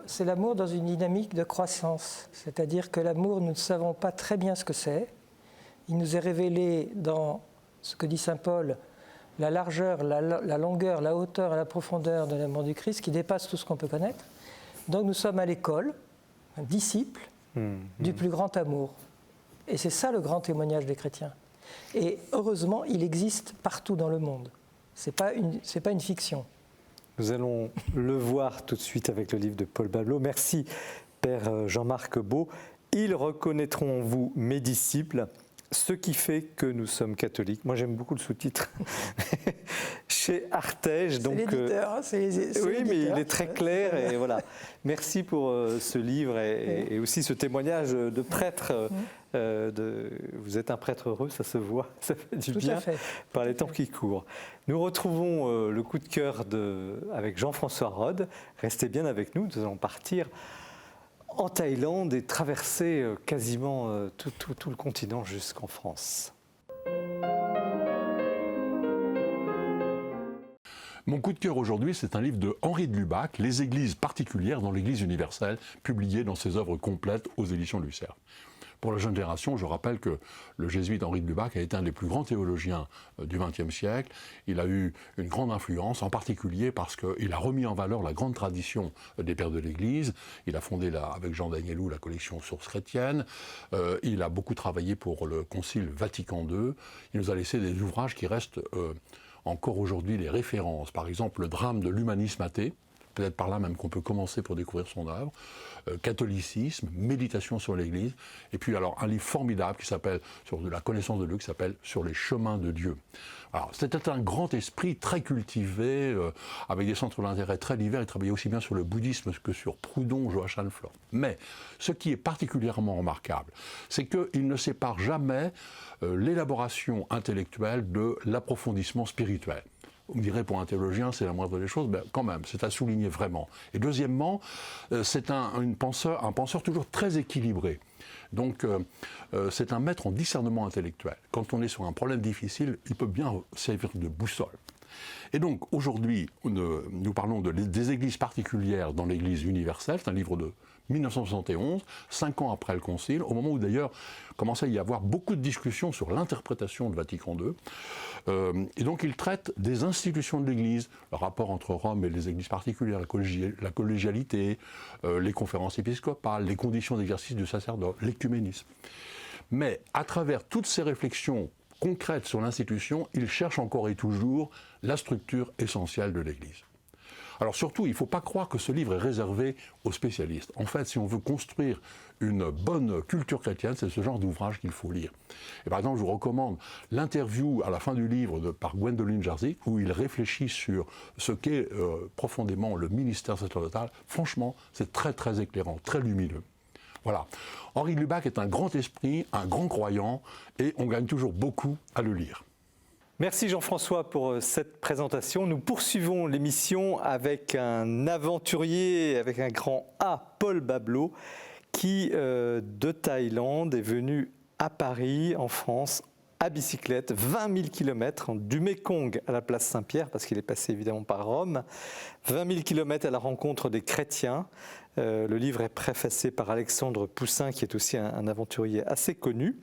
C'est l'amour dans une dynamique de croissance. C'est-à-dire que l'amour, nous ne savons pas très bien ce que c'est. Il nous est révélé dans ce que dit saint Paul, la largeur, la longueur, la hauteur et la profondeur de l'amour du Christ qui dépasse tout ce qu'on peut connaître. Donc nous sommes à l'école, un disciple du plus grand amour. Et c'est ça le grand témoignage des chrétiens. Et heureusement, il existe partout dans le monde. C'est pas une fiction. Nous allons le voir tout de suite avec le livre de Paul Bableau. Merci, Père Jean-Marc Beau. Ils reconnaîtront en vous mes disciples, ce qui fait que nous sommes catholiques. Moi, j'aime beaucoup le sous-titre. Chez Artege. C'est l'éditeur. Oui, mais il est très clair. Et voilà. Merci pour ce livre et aussi ce témoignage de prêtre. Vous êtes un prêtre heureux, ça se voit, ça fait du bien par les temps qui courent. Nous retrouvons le coup de cœur avec Jean-François Rode. Restez bien avec nous, nous allons partir en Thaïlande et traverser quasiment tout le continent jusqu'en France. Mon coup de cœur aujourd'hui, c'est un livre de Henri de Lubac, Les Églises particulières dans l'Église universelle, publié dans ses œuvres complètes aux éditions Lucerne. Pour la jeune génération, je rappelle que le jésuite Henri de Lubac a été un des plus grands théologiens du XXe siècle. Il a eu une grande influence, en particulier parce qu'il a remis en valeur la grande tradition des pères de l'Église. Il a fondé, avec Jean Danielou, la collection Sources chrétiennes. Il a beaucoup travaillé pour le Concile Vatican II. Il nous a laissé des ouvrages qui restent encore aujourd'hui des références. Par exemple, le drame de l'humanisme athée. Peut-être par là même qu'on peut commencer pour découvrir son œuvre, catholicisme, méditation sur l'Église, et puis alors un livre formidable qui s'appelle, sur de la connaissance de Dieu, qui s'appelle Sur les chemins de Dieu. Alors c'était un grand esprit très cultivé, avec des centres d'intérêt très divers, il travaillait aussi bien sur le bouddhisme que sur Proudhon, Joachim Flor. Mais ce qui est particulièrement remarquable, c'est qu'il ne sépare jamais l'élaboration intellectuelle de l'approfondissement spirituel. On dirait pour un théologien, c'est la moindre des choses, mais quand même, c'est à souligner vraiment. Et deuxièmement, c'est un penseur toujours très équilibré. Donc, c'est un maître en discernement intellectuel. Quand on est sur un problème difficile, il peut bien servir de boussole. Et donc, aujourd'hui, nous parlons des églises particulières dans l'Église universelle. C'est un livre de 1971, 5 ans après le Concile, au moment où d'ailleurs commençait à y avoir beaucoup de discussions sur l'interprétation de Vatican II. Et donc il traite des institutions de l'Église, le rapport entre Rome et les églises particulières, la collégialité, les conférences épiscopales, les conditions d'exercice du sacerdoce, l'écuménisme. Mais à travers toutes ces réflexions concrètes sur l'institution, il cherche encore et toujours la structure essentielle de l'Église. Alors surtout, il ne faut pas croire que ce livre est réservé aux spécialistes. En fait, si on veut construire une bonne culture chrétienne, c'est ce genre d'ouvrage qu'il faut lire. Et par exemple, je vous recommande l'interview à la fin du livre par Gwendoline Jarzik, où il réfléchit sur ce qu'est profondément le ministère sacerdotal. Franchement, c'est très très éclairant, très lumineux. Voilà. Henri de Lubac est un grand esprit, un grand croyant, et on gagne toujours beaucoup à le lire. Merci Jean-François pour cette présentation. Nous poursuivons l'émission avec un aventurier, avec un grand A, Paul Bableau, qui de Thaïlande est venu à Paris, en France, à bicyclette, 20 000 km, du Mékong à la place Saint-Pierre, parce qu'il est passé évidemment par Rome, 20 000 km à la rencontre des chrétiens. Le livre est préfacé par Alexandre Poussin, qui est aussi un aventurier assez connu.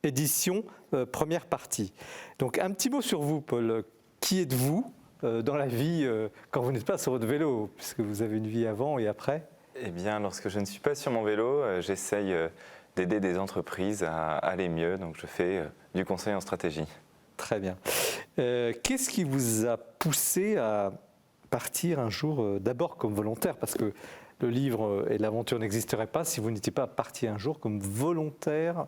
Édition, première partie. Donc un petit mot sur vous, Paul. Qui êtes-vous dans la vie quand vous n'êtes pas sur votre vélo, puisque vous avez une vie avant et après? Eh bien, lorsque je ne suis pas sur mon vélo, j'essaye d'aider des entreprises à aller mieux. Donc je fais du conseil en stratégie. Très bien. Qu'est-ce qui vous a poussé à partir un jour, d'abord comme volontaire, parce que le livre et l'aventure n'existeraient pas si vous n'étiez pas parti un jour comme volontaire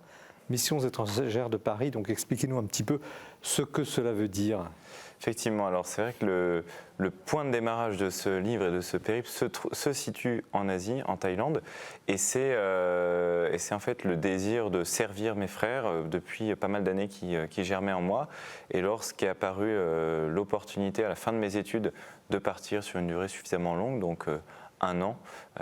Missions étrangères de Paris. Donc expliquez-nous un petit peu ce que cela veut dire. Effectivement, alors c'est vrai que le point de démarrage de ce livre et de ce périple se situe en Asie, en Thaïlande, et c'est en fait le désir de servir mes frères depuis pas mal d'années qui germait en moi. Et lorsqu'est apparue l'opportunité à la fin de mes études de partir sur une durée suffisamment longue, donc 1 an,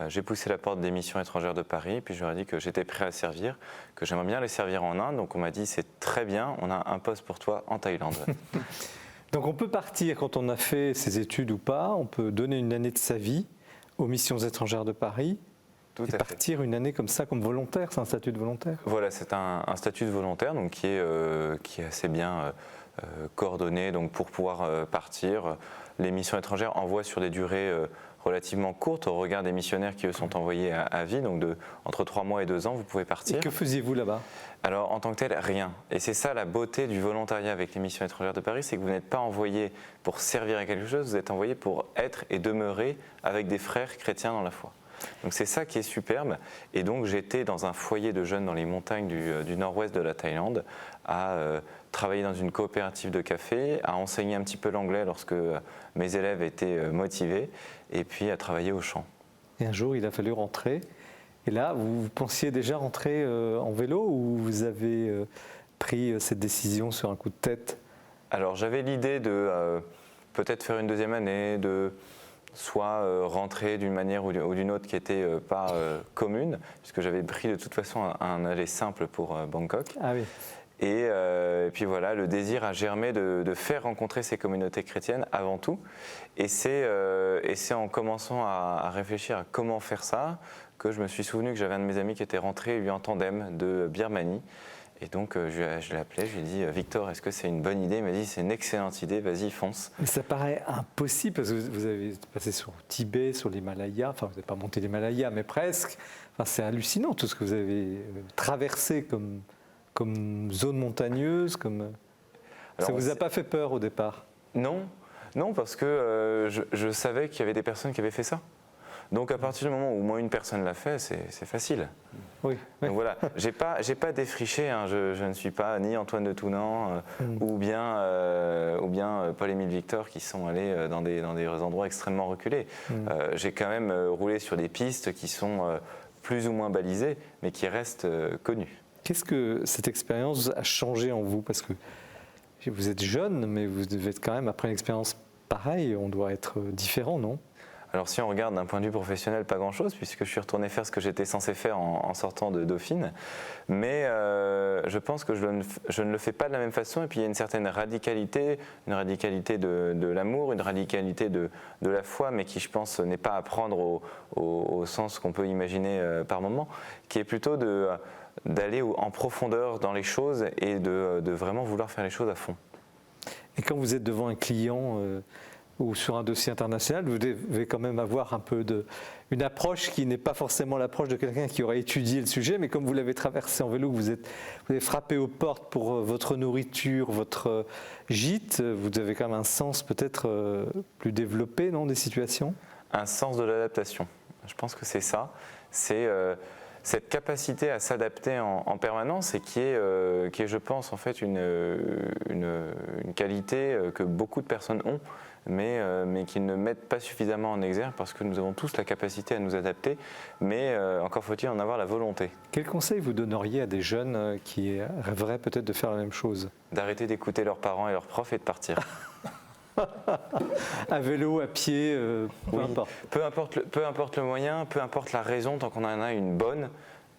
j'ai poussé la porte des Missions étrangères de Paris, puis je leur ai dit que j'étais prêt à servir, que j'aimerais bien les servir en Inde. Donc on m'a dit c'est très bien, on a un poste pour toi en Thaïlande. Donc on peut partir quand on a fait ses études ou pas, on peut donner une année de sa vie aux Missions étrangères de Paris et partir une année comme ça, comme volontaire, c'est un statut de volontaire? Voilà, c'est un statut de volontaire donc, qui est assez bien coordonné donc, pour pouvoir partir. Les missions étrangères envoient sur des durées relativement courtes au regard des missionnaires qui eux sont envoyés à vie, donc entre 3 mois et 2 ans, vous pouvez partir. Et que faisiez-vous là-bas? Alors en tant que tel, rien. Et c'est ça la beauté du volontariat avec les Missions étrangères de Paris, c'est que vous n'êtes pas envoyé pour servir à quelque chose, vous êtes envoyé pour être et demeurer avec des frères chrétiens dans la foi. Donc c'est ça qui est superbe. Et donc j'étais dans un foyer de jeunes dans les montagnes du nord-ouest de la Thaïlande à travailler dans une coopérative de café, à enseigner un petit peu l'anglais lorsque mes élèves étaient motivés, et puis à travailler au champ. Et un jour, il a fallu rentrer. Et là, vous pensiez déjà rentrer en vélo ou vous avez pris cette décision sur un coup de tête? Alors j'avais l'idée de peut-être faire une 2e année, de soit rentrer d'une manière ou d'une autre qui n'était pas commune, puisque j'avais pris de toute façon un aller simple pour Bangkok. Ah oui. Et puis voilà, le désir a germé de faire rencontrer ces communautés chrétiennes avant tout. Et c'est en commençant à réfléchir à comment faire ça que je me suis souvenu que j'avais un de mes amis qui était rentré, lui, en tandem de Birmanie. Et donc je l'ai appelé, je lui ai dit « Victor, est-ce que c'est une bonne idée ?» Il m'a dit « C'est une excellente idée, vas-y, fonce ». Mais ça paraît impossible parce que vous avez passé sur Tibet, sur l'Himalaya, enfin vous n'avez pas monté l'Himalaya, mais presque. Enfin, c'est hallucinant tout ce que vous avez traversé comme zone montagneuse. Ça ne vous a pas fait peur au départ? Non, parce que je savais qu'il y avait des personnes qui avaient fait ça. Donc à partir du moment où moins une personne l'a fait, c'est facile. Oui. Donc voilà, j'ai pas défriché, hein. Je ne suis pas ni Antoine de Tounan ou bien Paul-Émile Victor qui sont allés dans des endroits extrêmement reculés. J'ai quand même roulé sur des pistes qui sont plus ou moins balisées, mais qui restent connues. Qu'est-ce que cette expérience a changé en vous? Parce que vous êtes jeune, mais vous devez être quand même, après une expérience pareille, on doit être différent, non? Alors si on regarde d'un point de vue professionnel, pas grand-chose, puisque je suis retourné faire ce que j'étais censé faire en sortant de Dauphine. Mais je pense que je ne le fais pas de la même façon. Et puis il y a une certaine radicalité, de l'amour, une radicalité de la foi, mais qui, je pense, n'est pas à prendre au sens qu'on peut imaginer par moment, qui est plutôt d'aller en profondeur dans les choses et de vraiment vouloir faire les choses à fond. Et quand vous êtes devant un client ou sur un dossier international, vous devez quand même avoir un peu une approche qui n'est pas forcément l'approche de quelqu'un qui aurait étudié le sujet, mais comme vous l'avez traversé en vélo, vous avez frappé aux portes pour votre nourriture, votre gîte, vous avez quand même un sens peut-être plus développé, non, des situations ? Un sens de l'adaptation. Je pense que c'est ça. C'est cette capacité à s'adapter en permanence et qui est, je pense, en fait, une qualité que beaucoup de personnes ont, mais qui ne mettent pas suffisamment en exergue parce que nous avons tous la capacité à nous adapter, mais encore faut-il en avoir la volonté. Quel conseil vous donneriez à des jeunes qui rêveraient peut-être de faire la même chose ? D'arrêter d'écouter leurs parents et leurs profs et de partir. À vélo, à pied, peu importe. Peu importe le moyen, peu importe la raison, tant qu'on en a une bonne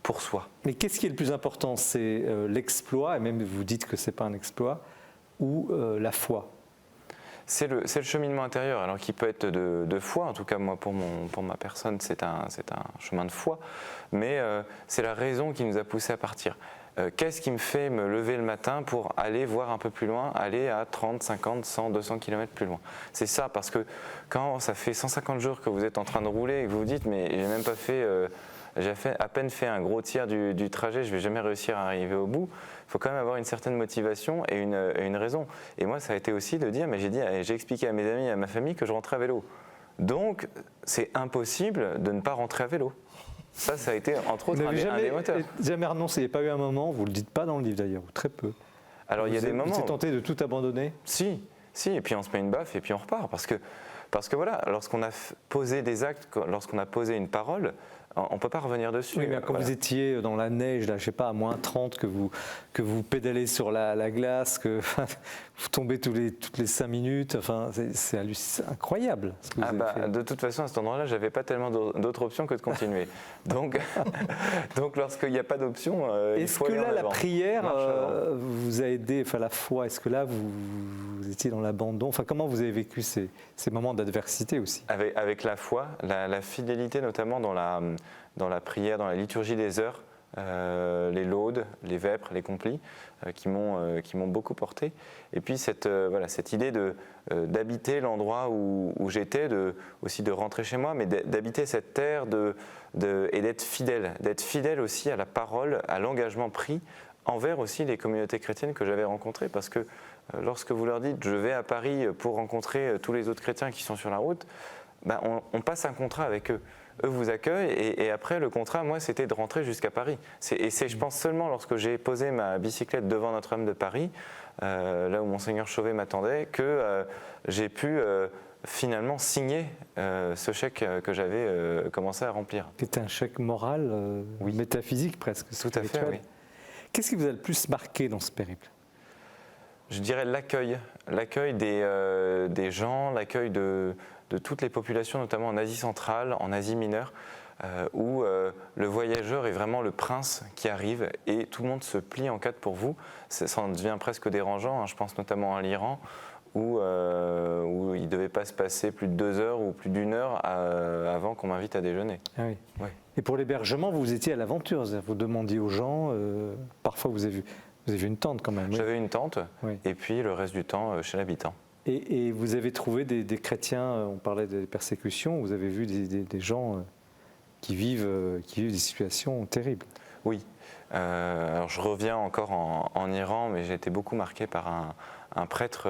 pour soi. Mais qu'est-ce qui est le plus important ? C'est l'exploit, et même vous dites que ce n'est pas un exploit, ou la foi ? C'est le cheminement intérieur, alors qui peut être de foi, en tout cas moi pour ma personne c'est un chemin de foi, mais c'est la raison qui nous a poussés à partir. Qu'est-ce qui me fait me lever le matin pour aller voir un peu plus loin, aller à 30, 50, 100, 200 km plus loin ? C'est ça, parce que quand ça fait 150 jours que vous êtes en train de rouler et que vous vous dites mais j'ai même pas fait, j'ai à peine fait un gros tiers du trajet, je vais jamais réussir à arriver au bout. Il faut quand même avoir une certaine motivation et une raison. Et moi ça a été aussi de dire, mais j'ai expliqué à mes amis et à ma famille que je rentrais à vélo. Donc c'est impossible de ne pas rentrer à vélo. Ça a été entre autres un des moteurs. Jamais renoncé, il n'y a pas eu un moment, vous ne le dites pas dans le livre d'ailleurs, ou très peu. Alors il y a des moments. Vous êtes tenté de tout abandonner ? Si, et puis on se met une baffe et puis on repart. Parce que voilà, lorsqu'on a posé des actes, lorsqu'on a posé une parole, on ne peut pas revenir dessus. Oui, mais quand vous étiez dans la neige, là, je ne sais pas, à moins 30, que vous pédalez sur la glace, que vous tombez toutes les 5 minutes, enfin, c'est incroyable ce que vous avez fait. De toute façon, à cet endroit-là, je n'avais pas tellement d'autres options que de continuer. Donc lorsqu'il n'y a pas d'option, il faut aller en avant. Est-ce que là, la prière vous a aidé, enfin la foi, est-ce que là, vous étiez dans l'abandon ? Enfin, comment vous avez vécu ces moments d'adversité aussi ? Avec la foi, la fidélité notamment dans la prière, dans la liturgie des heures, les laudes, les vêpres, les complis, qui m'ont beaucoup porté. Et puis cette idée d'habiter l'endroit où j'étais, aussi de rentrer chez moi, mais d'habiter cette terre et d'être fidèle aussi à la parole, à l'engagement pris envers aussi les communautés chrétiennes que j'avais rencontrées, parce que lorsque vous leur dites « je vais à Paris pour rencontrer tous les autres chrétiens qui sont sur la route », on passe un contrat avec eux. Eux vous accueillent et après le contrat, moi, c'était de rentrer jusqu'à Paris. C'est, je pense, seulement lorsque j'ai posé ma bicyclette devant Notre-Dame de Paris, là où Monseigneur Chauvet m'attendait, que j'ai pu finalement signer ce chèque que j'avais commencé à remplir. C'était un chèque moral, métaphysique presque. Tout à fait, oui. Qu'est-ce qui vous a le plus marqué dans ce périple ? Je dirais l'accueil des gens, l'accueil de toutes les populations, notamment en Asie centrale, en Asie mineure, où le voyageur est vraiment le prince qui arrive et tout le monde se plie en quatre pour vous. Ça en devient presque dérangeant, hein. Je pense notamment à l'Iran, où il ne devait pas se passer plus de 2 heures ou plus d'1 heure avant qu'on m'invite à déjeuner. Ah oui. Ouais. Et pour l'hébergement, vous étiez à l'aventure, vous demandiez aux gens, parfois vous avez vu une tente quand même. Oui. J'avais une tente, oui. Et puis le reste du temps chez l'habitant. Et vous avez trouvé des chrétiens, on parlait des persécutions, vous avez vu des gens qui vivent des situations terribles. Oui. Alors je reviens encore en Iran, mais j'ai été beaucoup marqué par un prêtre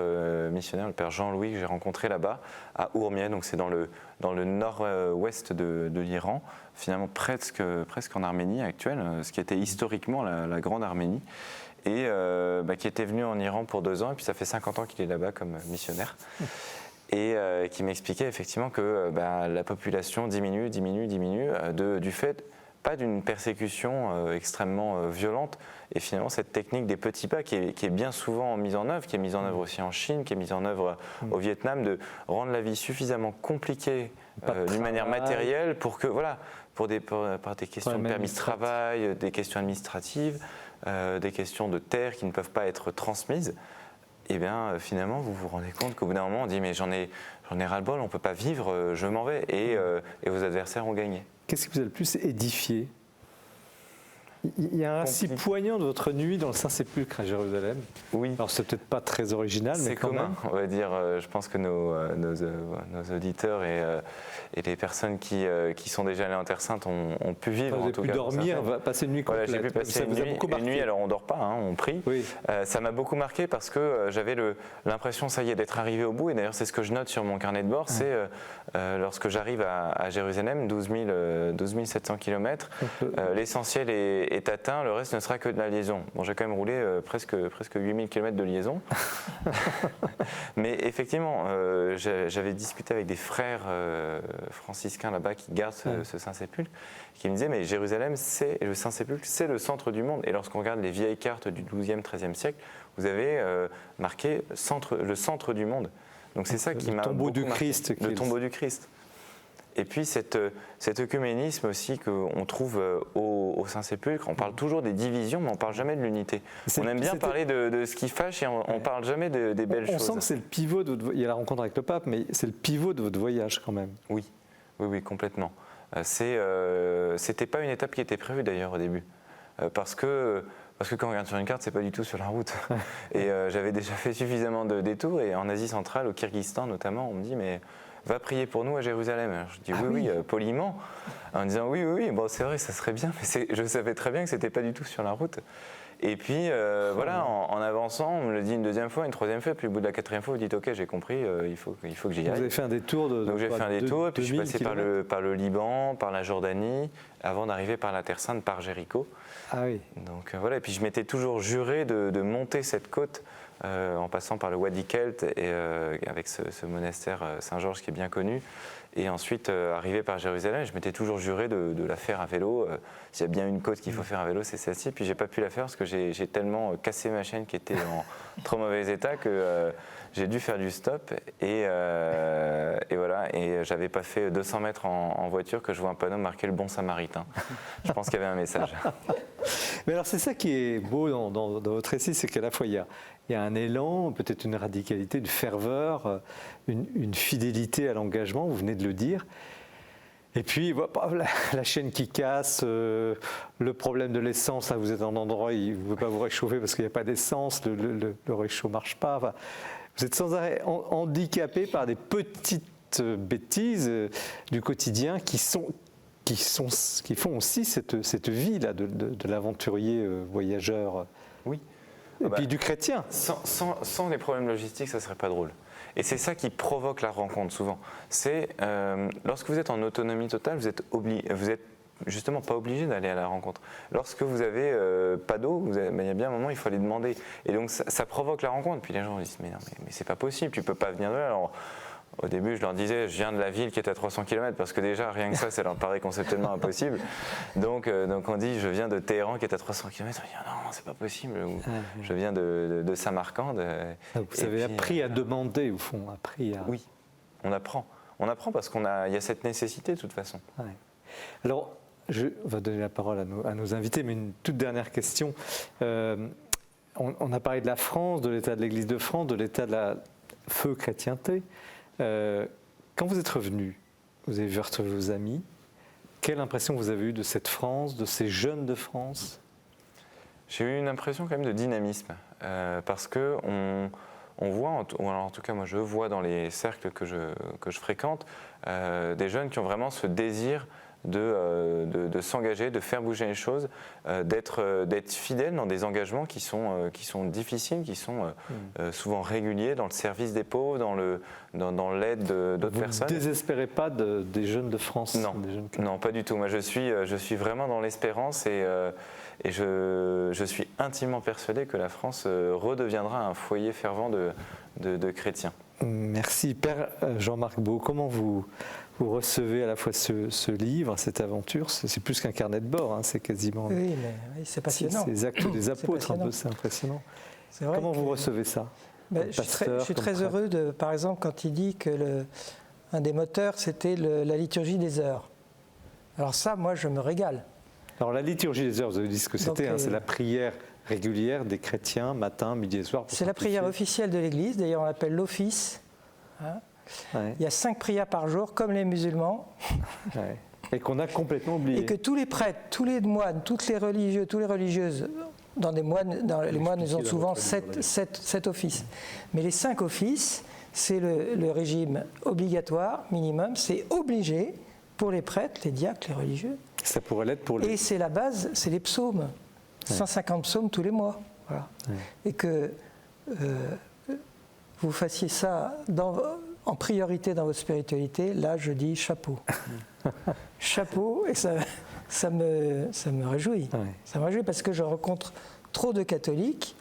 missionnaire, le père Jean-Louis, que j'ai rencontré là-bas, à Ourmieh, donc c'est dans le nord-ouest de l'Iran, finalement presque en Arménie actuelle, ce qui était historiquement la grande Arménie, et qui était venu en Iran pour 2 ans, et puis ça fait 50 ans qu'il est là-bas comme missionnaire, et qui m'expliquait effectivement que la population diminue du fait pas d'une persécution extrêmement violente. Et finalement, cette technique des petits pas qui est bien souvent mise en œuvre, qui est mise en œuvre aussi en Chine, qui est mise en œuvre au Vietnam, de rendre la vie suffisamment compliquée d'une manière matérielle pour que, voilà, par des questions de permis de travail, des questions administratives, des questions de terre qui ne peuvent pas être transmises, et bien finalement vous vous rendez compte qu'au bout d'un moment on dit mais j'en ai ras-le-bol, on ne peut pas vivre, je m'en vais, et vos adversaires ont gagné. Qu'est-ce qui vous a le plus édifié? Il y a un récit poignant de votre nuit dans le Saint-Sépulcre à Jérusalem. Oui. Alors c'est peut-être pas très original, mais quand commun, même. On va dire. Je pense que nos auditeurs et les personnes qui sont déjà allées en Terre Sainte ont pu vivre. Vous avez pu dormir, passer une nuit complète. Voilà, j'ai pu passer une nuit. Alors on dort pas, hein, on prie. Oui. Ça m'a beaucoup marqué parce que j'avais l'impression, ça y est, d'être arrivé au bout. Et d'ailleurs, c'est ce que je note sur mon carnet de bord. C'est lorsque j'arrive à Jérusalem, 12 700 km, l'essentiel est atteint, le reste ne sera que de la liaison. Bon, j'ai quand même roulé presque 8000 km de liaison. Mais effectivement, j'avais discuté avec des frères franciscains là-bas qui gardent ce Saint-Sépulcre, qui me disaient, mais Jérusalem, le Saint-Sépulcre, c'est le centre du monde. Et lorsqu'on regarde les vieilles cartes du XIIe, XIIIe siècle, vous avez marqué le centre du monde. Donc c'est ça qui m'a beaucoup marqué. Le tombeau du Christ. Et puis cet œcuménisme aussi qu'on trouve au Saint-Sépulcre. On parle toujours des divisions, mais on ne parle jamais de l'unité. On aime bien parler de ce qui fâche et on ne parle jamais des belles choses. On sent que c'est le pivot de votre... Il y a la rencontre avec le pape, mais c'est le pivot de votre voyage quand même. Oui, complètement. C'était pas une étape qui était prévue d'ailleurs au début. Parce que quand on regarde sur une carte, c'est pas du tout sur la route. Et j'avais déjà fait suffisamment de détours. Et en Asie centrale, au Kyrgyzstan notamment, on me dit mais va prier pour nous à Jérusalem. Alors je dis oui, poliment, en disant oui, bon c'est vrai, ça serait bien, mais je savais très bien que c'était pas du tout sur la route. Et puis voilà, en avançant, on me le dit une deuxième fois, une troisième fois, puis au bout de la quatrième fois, vous dites ok, j'ai compris, il faut que j'y aille. Vous avez fait un détour de... Donc j'ai fait un détour, et puis je suis passé par le Liban, par la Jordanie, avant d'arriver par la Terre Sainte, par Jéricho. Ah oui. Donc voilà, et puis je m'étais toujours juré de monter cette côte en passant par le Wadi Kelt et avec ce monastère Saint-Georges qui est bien connu. Et ensuite, arrivé par Jérusalem, je m'étais toujours juré de la faire à vélo. S'il y a bien une côte qu'il faut faire à vélo, c'est celle-ci. Puis j'ai pas pu la faire parce que j'ai tellement cassé ma chaîne qui était en trop mauvais état que j'ai dû faire du stop. Et voilà, et j'avais pas fait 200 mètres en voiture que je vois un panneau marqué le bon samaritain. Je pense qu'il y avait un message. Mais alors c'est ça qui est beau dans votre récit, c'est qu'à la fois il y a un élan, peut-être une radicalité, une ferveur, une fidélité à l'engagement, vous venez de le dire. Et puis la chaîne qui casse, le problème de l'essence, là vous êtes en endroit, vous ne pouvez pas vous réchauffer parce qu'il n'y a pas d'essence, le réchaud ne marche pas. Enfin, vous êtes sans arrêt handicapé par des petites bêtises du quotidien qui font aussi cette vie là de l'aventurier voyageur. Oui. Et puis du chrétien. Sans les problèmes logistiques, ça ne serait pas drôle. Et c'est ça qui provoque la rencontre souvent. C'est lorsque vous êtes en autonomie totale, vous êtes justement pas obligé d'aller à la rencontre. Lorsque vous avez pas d'eau, il y a bien un moment, il faut aller demander. Et donc ça provoque la rencontre. Puis les gens disent mais non, mais c'est pas possible, tu peux pas venir de là. Alors, au début, je leur disais, je viens de la ville qui est à 300 km, parce que déjà, rien que ça leur paraît conceptuellement impossible. Donc on dit, je viens de Téhéran qui est à 300 km. On dit, non, c'est pas possible. Ou, je viens de Samarcande. Vous avez appris à demander, au fond. Oui, on apprend. On apprend parce qu'il y a cette nécessité, de toute façon. Ouais. Alors, je vais donner la parole à nos invités, mais une toute dernière question. On a parlé de la France, de l'état de l'Église de France, de l'état de la feu chrétienté. Quand vous êtes revenu, vous avez vu retrouver vos amis. Quelle impression vous avez eue de cette France, de ces jeunes de France? J'ai eu une impression quand même de dynamisme, parce que on voit, ou alors en tout cas moi je vois dans les cercles que je fréquente, des jeunes qui ont vraiment ce désir de s'engager, de faire bouger les choses, d'être fidèles dans des engagements qui sont difficiles, qui sont souvent réguliers, dans le service des pauvres, dans l'aide d'autres personnes. Vous ne désespérez pas des jeunes de France? Non, pas du tout. Moi je suis vraiment dans l'espérance et je suis intimement persuadé que la France redeviendra un foyer fervent de chrétiens. Merci. Père Jean-Marc Beau, comment vous vous recevez à la fois ce livre, cette aventure, c'est plus qu'un carnet de bord, hein, c'est quasiment... Oui, mais oui, c'est passionnant. C'est les actes des apôtres, un peu, passionnant. c'est impressionnant. C'est vrai Comment que- vous recevez ça Ben, je suis très heureux, par exemple, quand il dit que un des moteurs, c'était la liturgie des heures. Alors ça, moi, je me régale. Alors la liturgie des heures, vous avez dit ce que Donc, c'était, hein, c'est la prière régulière des chrétiens, matin, midi et soir. pour C'est la simplifier. prière officielle de l'Église, d'ailleurs on l'appelle l'office. Hein. Ouais, Il y a 5 prières par jour, comme les musulmans, ouais. Et qu'on a complètement oublié. et que tous les prêtres, tous les moines, toutes les religieux, tous les religieuses, les moines, ils ont souvent 7 offices. Mais les 5 offices, c'est le régime obligatoire, minimum, c'est obligé pour les prêtres, les diacres, les religieux. Ça pourrait l'être pour les... Et c'est la base, c'est les psaumes. 150 psaumes tous les mois. Voilà. Ouais. Et que vous fassiez ça en priorité dans votre spiritualité, là je dis chapeau. Chapeau, et ça me réjouit. Ouais. Ça me réjouit parce que je rencontre trop de catholiques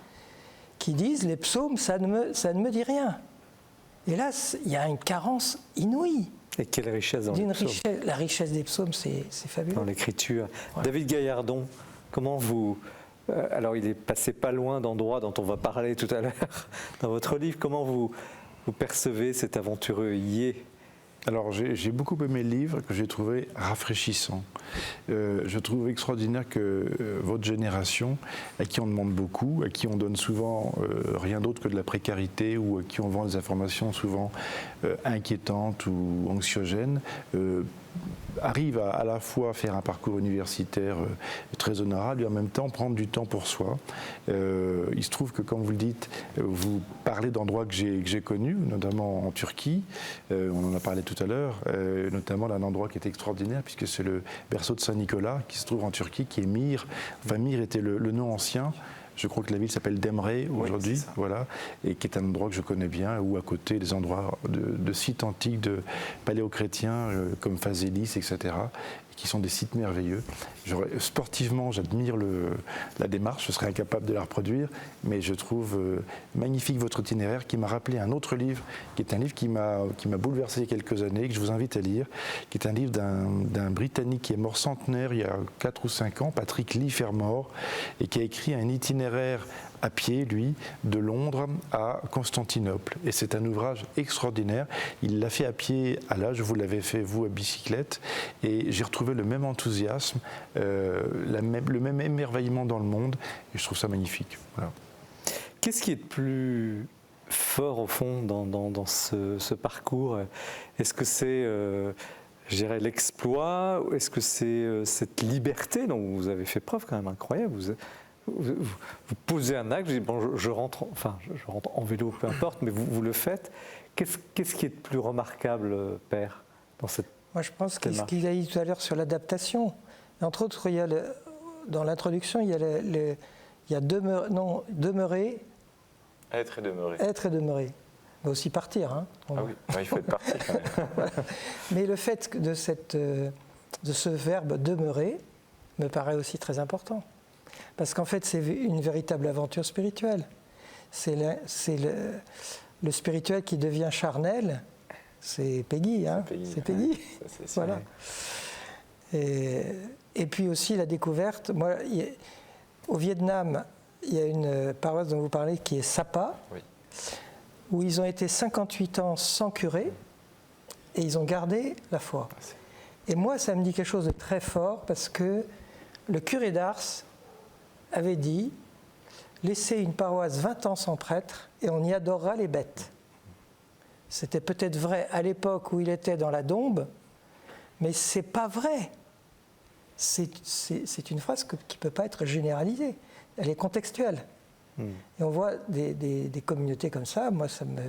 qui disent les psaumes, ça ne me dit rien. Et là, il y a une carence inouïe. Et quelle richesse dans les psaumes. La richesse des psaumes, c'est fabuleux. Dans l'écriture. Ouais. David Gaillardon, comment vous... alors il est passé pas loin d'endroits dont on va parler tout à l'heure dans votre livre. Comment vous percevez cet aventureux Yé? Alors j'ai beaucoup aimé le livre que j'ai trouvé rafraîchissant. Je trouve extraordinaire que votre génération, à qui on demande beaucoup, à qui on donne souvent rien d'autre que de la précarité ou à qui on vend des informations souvent inquiétantes ou anxiogènes, arrive à la fois faire un parcours universitaire très honorable et en même temps prendre du temps pour soi. Il se trouve que, comme vous le dites, vous parlez d'endroits que j'ai connus, notamment en Turquie. On en a parlé tout à l'heure, notamment d'un endroit qui est extraordinaire puisque c'est le berceau de Saint-Nicolas qui se trouve en Turquie, qui est Myre. Enfin, Myre était le nom ancien. Je crois que la ville s'appelle Demre aujourd'hui, c'est ça. voilà, et qui est un endroit que je connais bien, où à côté des endroits de sites antiques, de paléochrétiens comme Phasélis, etc., qui sont des sites merveilleux. Sportivement, j'admire la démarche, je serais incapable de la reproduire, mais je trouve magnifique votre itinéraire qui m'a rappelé un autre livre, qui est un livre qui m'a bouleversé il y a quelques années, que je vous invite à lire, qui est un livre d'un Britannique qui est mort centenaire il y a 4 ou 5 ans, Patrick Leigh Fermor, et qui a écrit un itinéraire à pied, lui, de Londres à Constantinople. Et c'est un ouvrage extraordinaire. Il l'a fait à pied à l'âge où vous l'avez fait, vous, à bicyclette. Et j'ai retrouvé le même enthousiasme, le même émerveillement dans le monde. Et je trouve ça magnifique. Voilà. Qu'est-ce qui est de plus fort, au fond, dans ce parcours? Est-ce que c'est, je dirais, l'exploit? Ou est-ce que c'est cette liberté dont vous avez fait preuve quand même incroyable? Vous posez un acte, vous dites, bon, je rentre en vélo, peu importe, mais vous le faites. Qu'est-ce qui est de plus remarquable, Père, dans cette Moi, je pense que ce démarche? qu'il a dit tout à l'heure sur l'adaptation, entre autres, il y a dans l'introduction, il y a demeurer, Être et demeurer. être et demeurer. Mais aussi partir. Hein. Ah oui, il faut être parti quand même. Voilà. Mais le fait de ce verbe demeurer me paraît aussi très important. Parce qu'en fait, c'est une véritable aventure spirituelle. C'est le spirituel qui devient charnel. C'est Peggy, hein. C'est Peggy. Ça, c'est sûr. Voilà. Et puis aussi la découverte. Moi, au Vietnam, il y a une paroisse dont vous parlez qui est Sapa, Oui. où ils ont été 58 ans sans curé et ils ont gardé la foi. Et moi, ça me dit quelque chose de très fort parce que le curé d'Ars avait dit « Laissez une paroisse 20 ans sans prêtre et on y adorera les bêtes ». C'était peut-être vrai à l'époque où il était dans la Dombe, mais c'est pas vrai. C'est une phrase qui ne peut pas être généralisée. Elle est contextuelle. Et on voit des communautés comme ça, moi, ça me...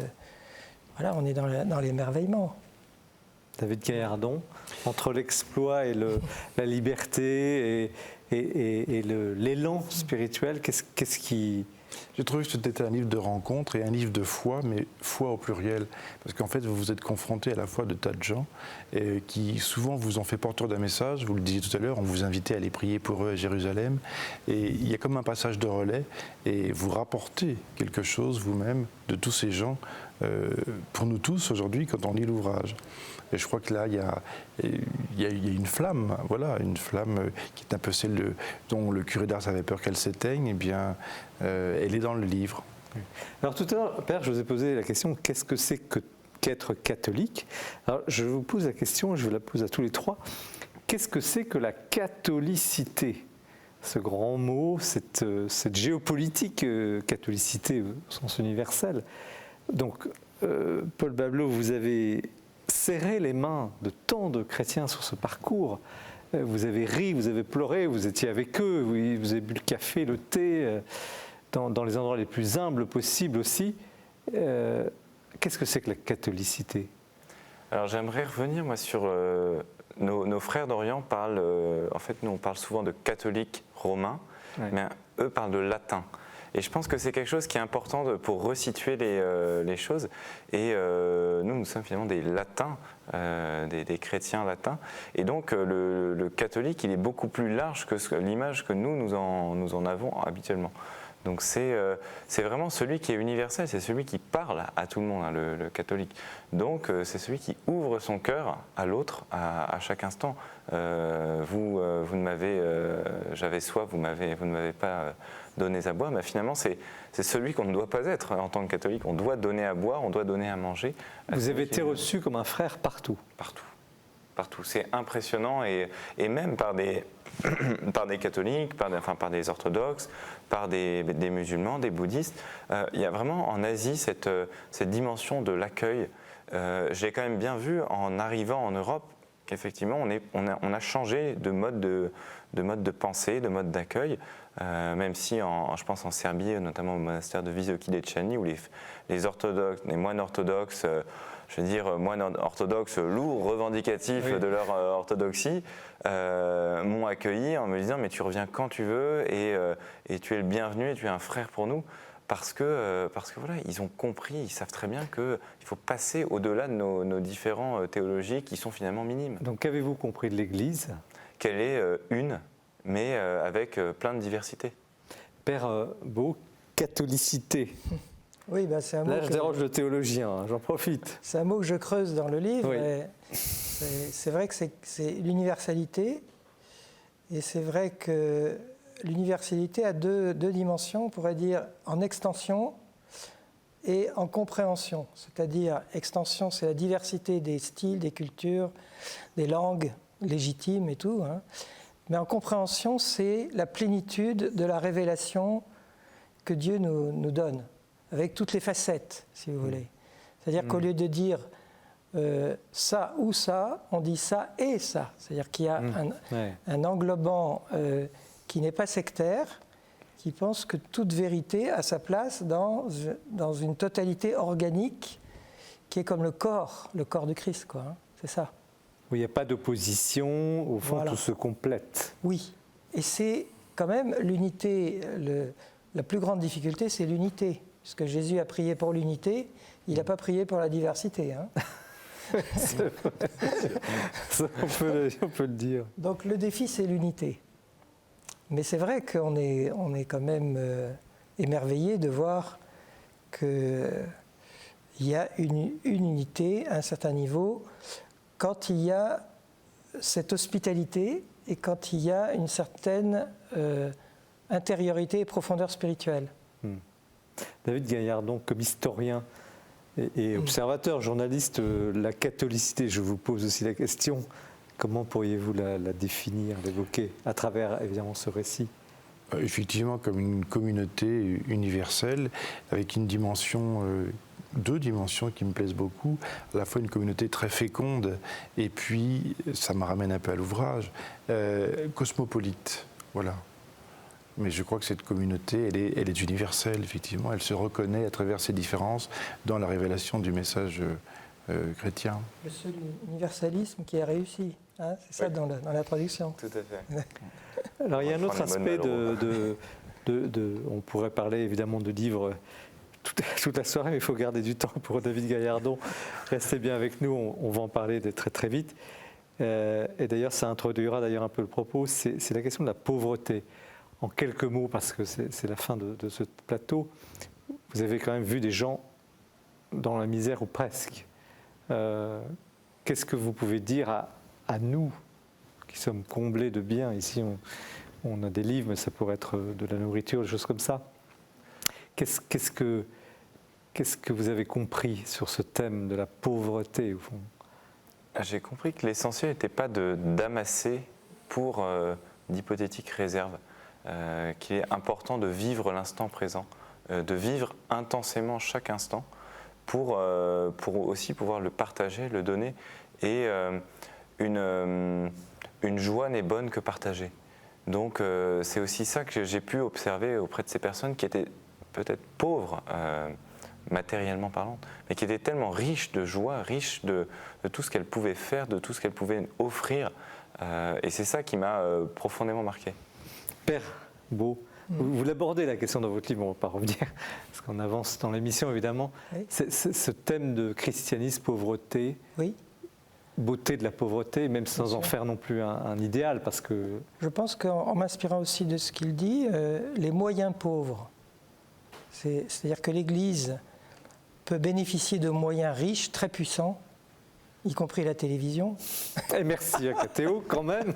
Voilà, on est dans l'émerveillement. David Gaillardon, entre l'exploit et la liberté et l'élan spirituel, qu'est-ce qui J'ai trouvé que c'était un livre de rencontre et un livre de foi, mais foi au pluriel. Parce qu'en fait, vous vous êtes confronté à la fois de tas de gens qui souvent vous ont fait porteur d'un message. Vous le disiez tout à l'heure, on vous invitait à aller prier pour eux à Jérusalem. Et il y a comme un passage de relais et vous rapportez quelque chose vous-même de tous ces gens pour nous tous aujourd'hui quand on lit l'ouvrage. Et je crois que là, il y a une flamme, voilà, une flamme qui est un peu celle dont le curé d'Ars avait peur qu'elle s'éteigne. Eh bien, elle est dans le livre. Alors tout à l'heure, Père, je vous ai posé la question, qu'est-ce que c'est qu'être catholique? Alors je vous pose la question, je vous la pose à tous les trois. Qu'est-ce que c'est que la catholicité? Ce grand mot, cette géopolitique catholicité au sens universel. Donc, Paul Bableau, vous avez serré les mains de tant de chrétiens sur ce parcours. Vous avez ri, vous avez pleuré, vous étiez avec eux, vous avez bu le café, le thé, dans les endroits les plus humbles possibles aussi. Qu'est-ce que c'est que la catholicité? Alors j'aimerais revenir moi sur nos frères d'Orient parlent, en fait nous on parle souvent de catholiques romains, ouais. Mais eux parlent de latin. Et je pense que c'est quelque chose qui est important pour resituer les choses. Et nous sommes finalement des latins, des chrétiens latins. Et donc le catholique, il est beaucoup plus large que l'image que nous en avons habituellement. Donc c'est vraiment celui qui est universel, c'est celui qui parle à tout le monde, hein, le catholique. Donc c'est celui qui ouvre son cœur à l'autre à chaque instant. Vous ne m'avez, j'avais soif, vous ne m'avez pas donné à boire, mais finalement c'est celui qu'on ne doit pas être en tant que catholique. On doit donner à boire, on doit donner à manger. Vous avez été reçu comme un frère partout. Partout. C'est impressionnant et même par des catholiques, par des orthodoxes, par des musulmans, des bouddhistes. Il y a vraiment en Asie cette dimension de l'accueil. J'ai quand même bien vu en arrivant en Europe qu'effectivement on a changé de mode de pensée, de mode d'accueil. Même si je pense en Serbie, notamment au monastère de Visoki Dečani, où les orthodoxes, les moines orthodoxes, je veux dire, moines orthodoxes lourds, revendicatifs oui. De leur orthodoxie, m'ont accueilli en me disant mais tu reviens quand tu veux et tu es le bienvenu et tu es un frère pour nous parce que voilà, ils ont compris, ils savent très bien qu'il faut passer au-delà de nos différents théologies qui sont finalement minimes. Donc qu'avez-vous compris de l'Église? Qu'elle est une, mais avec plein de diversité. Père Beau, catholicité. Oui, bah c'est un mot. Là, je dérange le théologien, hein, j'en profite. C'est un mot que je creuse dans le livre. Oui. C'est vrai que c'est l'universalité. Et c'est vrai que l'universalité a deux dimensions, on pourrait dire en extension et en compréhension. C'est-à-dire, extension, c'est la diversité des styles, des cultures, des langues légitimes et tout. Hein. Mais en compréhension, c'est la plénitude de la révélation que Dieu nous donne, avec toutes les facettes, si vous voulez. C'est-à-dire qu'au lieu de dire ça ou ça, on dit ça et ça. C'est-à-dire qu'il y a un englobant qui n'est pas sectaire, qui pense que toute vérité a sa place dans une totalité organique qui est comme le corps du Christ, quoi. Hein. C'est ça. Oui, il n'y a pas d'opposition, au fond, voilà. Tout se complète. Oui, et c'est quand même l'unité, la plus grande difficulté, c'est l'unité. Puisque Jésus a prié pour l'unité, il n'a pas prié pour la diversité. Hein. on peut le dire. Donc le défi, c'est l'unité. Mais c'est vrai qu'on est quand même émerveillé de voir qu'il y a une unité à un certain niveau quand il y a cette hospitalité et quand il y a une certaine intériorité et profondeur spirituelle. David Gaillard, donc, comme historien et observateur, journaliste, la catholicité, je vous pose aussi la question, comment pourriez-vous la définir, l'évoquer, à travers, évidemment, ce récit? Effectivement, comme une communauté universelle, avec une dimension, deux dimensions qui me plaisent beaucoup, à la fois une communauté très féconde, et puis, ça me ramène un peu à l'ouvrage, cosmopolite, voilà. Mais je crois que cette communauté, elle est universelle, effectivement. Elle se reconnaît à travers ses différences dans la révélation du message chrétien. Le seul universalisme qui a réussi, hein, c'est ça oui. dans la traduction. Tout à fait. Alors il y a un autre aspect on pourrait parler évidemment de livres toute la soirée, mais il faut garder du temps pour David Gaillardon. Restez bien avec nous, on va en parler très très vite. Et d'ailleurs, ça introduira d'ailleurs un peu le propos, c'est la question de la pauvreté. En quelques mots, parce que c'est la fin de ce plateau, vous avez quand même vu des gens dans la misère ou presque. Qu'est-ce que vous pouvez dire à nous, qui sommes comblés de biens? Ici, on a des livres, mais ça pourrait être de la nourriture, des choses comme ça. Qu'est-ce que vous avez compris sur ce thème de la pauvreté, au fond? J'ai compris que l'essentiel n'était pas d'amasser pour d'hypothétiques réserves, qu'il est important de vivre l'instant présent, de vivre intensément chaque instant pour aussi pouvoir le partager, le donner. Et une joie n'est bonne que partagée. Donc c'est aussi ça que j'ai pu observer auprès de ces personnes qui étaient peut-être pauvres, matériellement parlant, mais qui étaient tellement riches de joie, riches de tout ce qu'elles pouvaient faire, de tout ce qu'elles pouvaient offrir. Et c'est ça qui m'a profondément marqué. Père Beau, vous l'abordez la question dans votre livre, on ne va pas revenir, parce qu'on avance dans l'émission évidemment. Oui. Ce thème de christianisme, pauvreté, Oui. beauté de la pauvreté, même sans en faire non plus un idéal, parce que... Je pense qu'en m'inspirant aussi de ce qu'il dit, les moyens pauvres, c'est-à-dire que l'Église peut bénéficier de moyens riches, très puissants, y compris la télévision. Et merci à Cathéo quand même.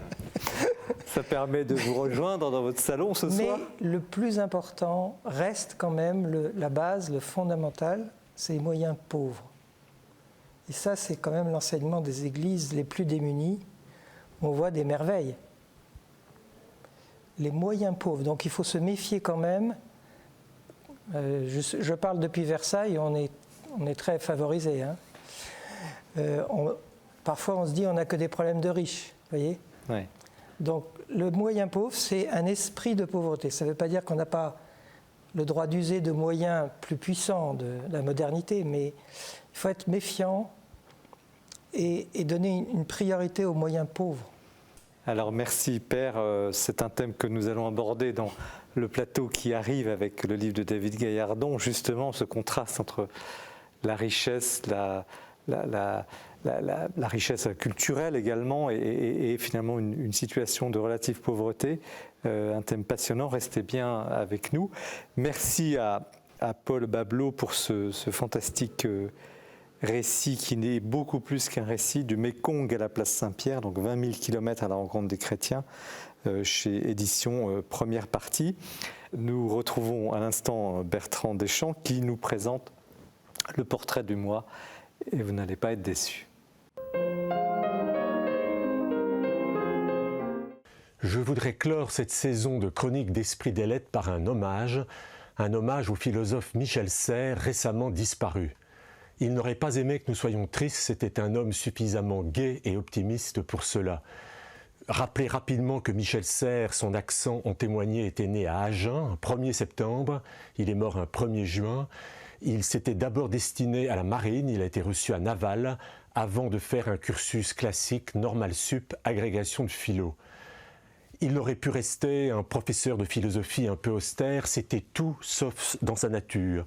Ça permet de vous rejoindre dans votre salon ce soir. Mais le plus important reste quand même la base, le fondamental, c'est les moyens pauvres. Et ça, c'est quand même l'enseignement des églises les plus démunies. On voit des merveilles. Les moyens pauvres. Donc il faut se méfier quand même. Je parle depuis Versailles, on est très favorisés. Hein. Parfois, on se dit on n'a que des problèmes de riches, voyez. Ouais. Donc, le moyen pauvre, c'est un esprit de pauvreté. Ça ne veut pas dire qu'on n'a pas le droit d'user de moyens plus puissants de la modernité, mais il faut être méfiant et donner une priorité aux moyens pauvres. Alors merci Père, c'est un thème que nous allons aborder dans le plateau qui arrive avec le livre de David Gaillardon, justement ce contraste entre la richesse, la richesse culturelle également et finalement une situation de relative pauvreté, un thème passionnant. Restez bien avec nous. Merci à Paul Bableau pour ce fantastique récit qui n'est beaucoup plus qu'un récit du Mékong à la place Saint-Pierre, donc 20 000 km à la rencontre des chrétiens, chez Éditions Première Partie. Nous retrouvons à l'instant Bertrand Deschamps qui nous présente le portrait du mois et vous n'allez pas être déçus. Je voudrais clore cette saison de chronique d'Esprit des Lettres par un hommage au philosophe Michel Serres, récemment disparu. Il n'aurait pas aimé que nous soyons tristes, c'était un homme suffisamment gai et optimiste pour cela. Rappelez rapidement que Michel Serres, son accent en témoigné, était né à Agen, 1er septembre, il est mort un 1er juin. Il s'était d'abord destiné à la marine, il a été reçu à Naval, avant de faire un cursus classique, normal sup, agrégation de philo. Il aurait pu rester un professeur de philosophie un peu austère, c'était tout sauf dans sa nature.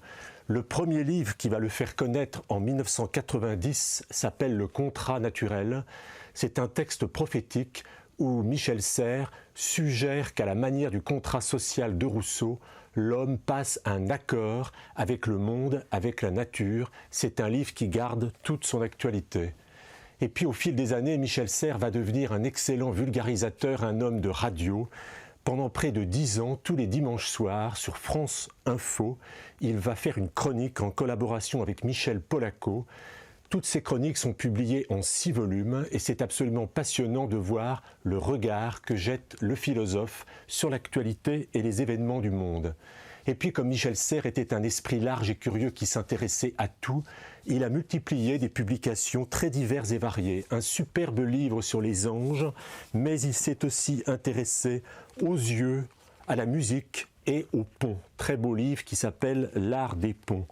Le premier livre qui va le faire connaître en 1990 s'appelle « Le contrat naturel ». C'est un texte prophétique où Michel Serres suggère qu'à la manière du contrat social de Rousseau, l'homme passe un accord avec le monde, avec la nature. C'est un livre qui garde toute son actualité. Et puis au fil des années, Michel Serres va devenir un excellent vulgarisateur, un homme de radio. Pendant près de 10 ans, tous les dimanches soirs, sur France Info, il va faire une chronique en collaboration avec Michel Polaco. Toutes ces chroniques sont publiées en 6 volumes et c'est absolument passionnant de voir le regard que jette le philosophe sur l'actualité et les événements du monde. Et puis comme Michel Serres était un esprit large et curieux qui s'intéressait à tout, il a multiplié des publications très diverses et variées. Un superbe livre sur les anges, mais il s'est aussi intéressé aux yeux, à la musique et aux ponts. Très beau livre qui s'appelle « L'art des ponts ».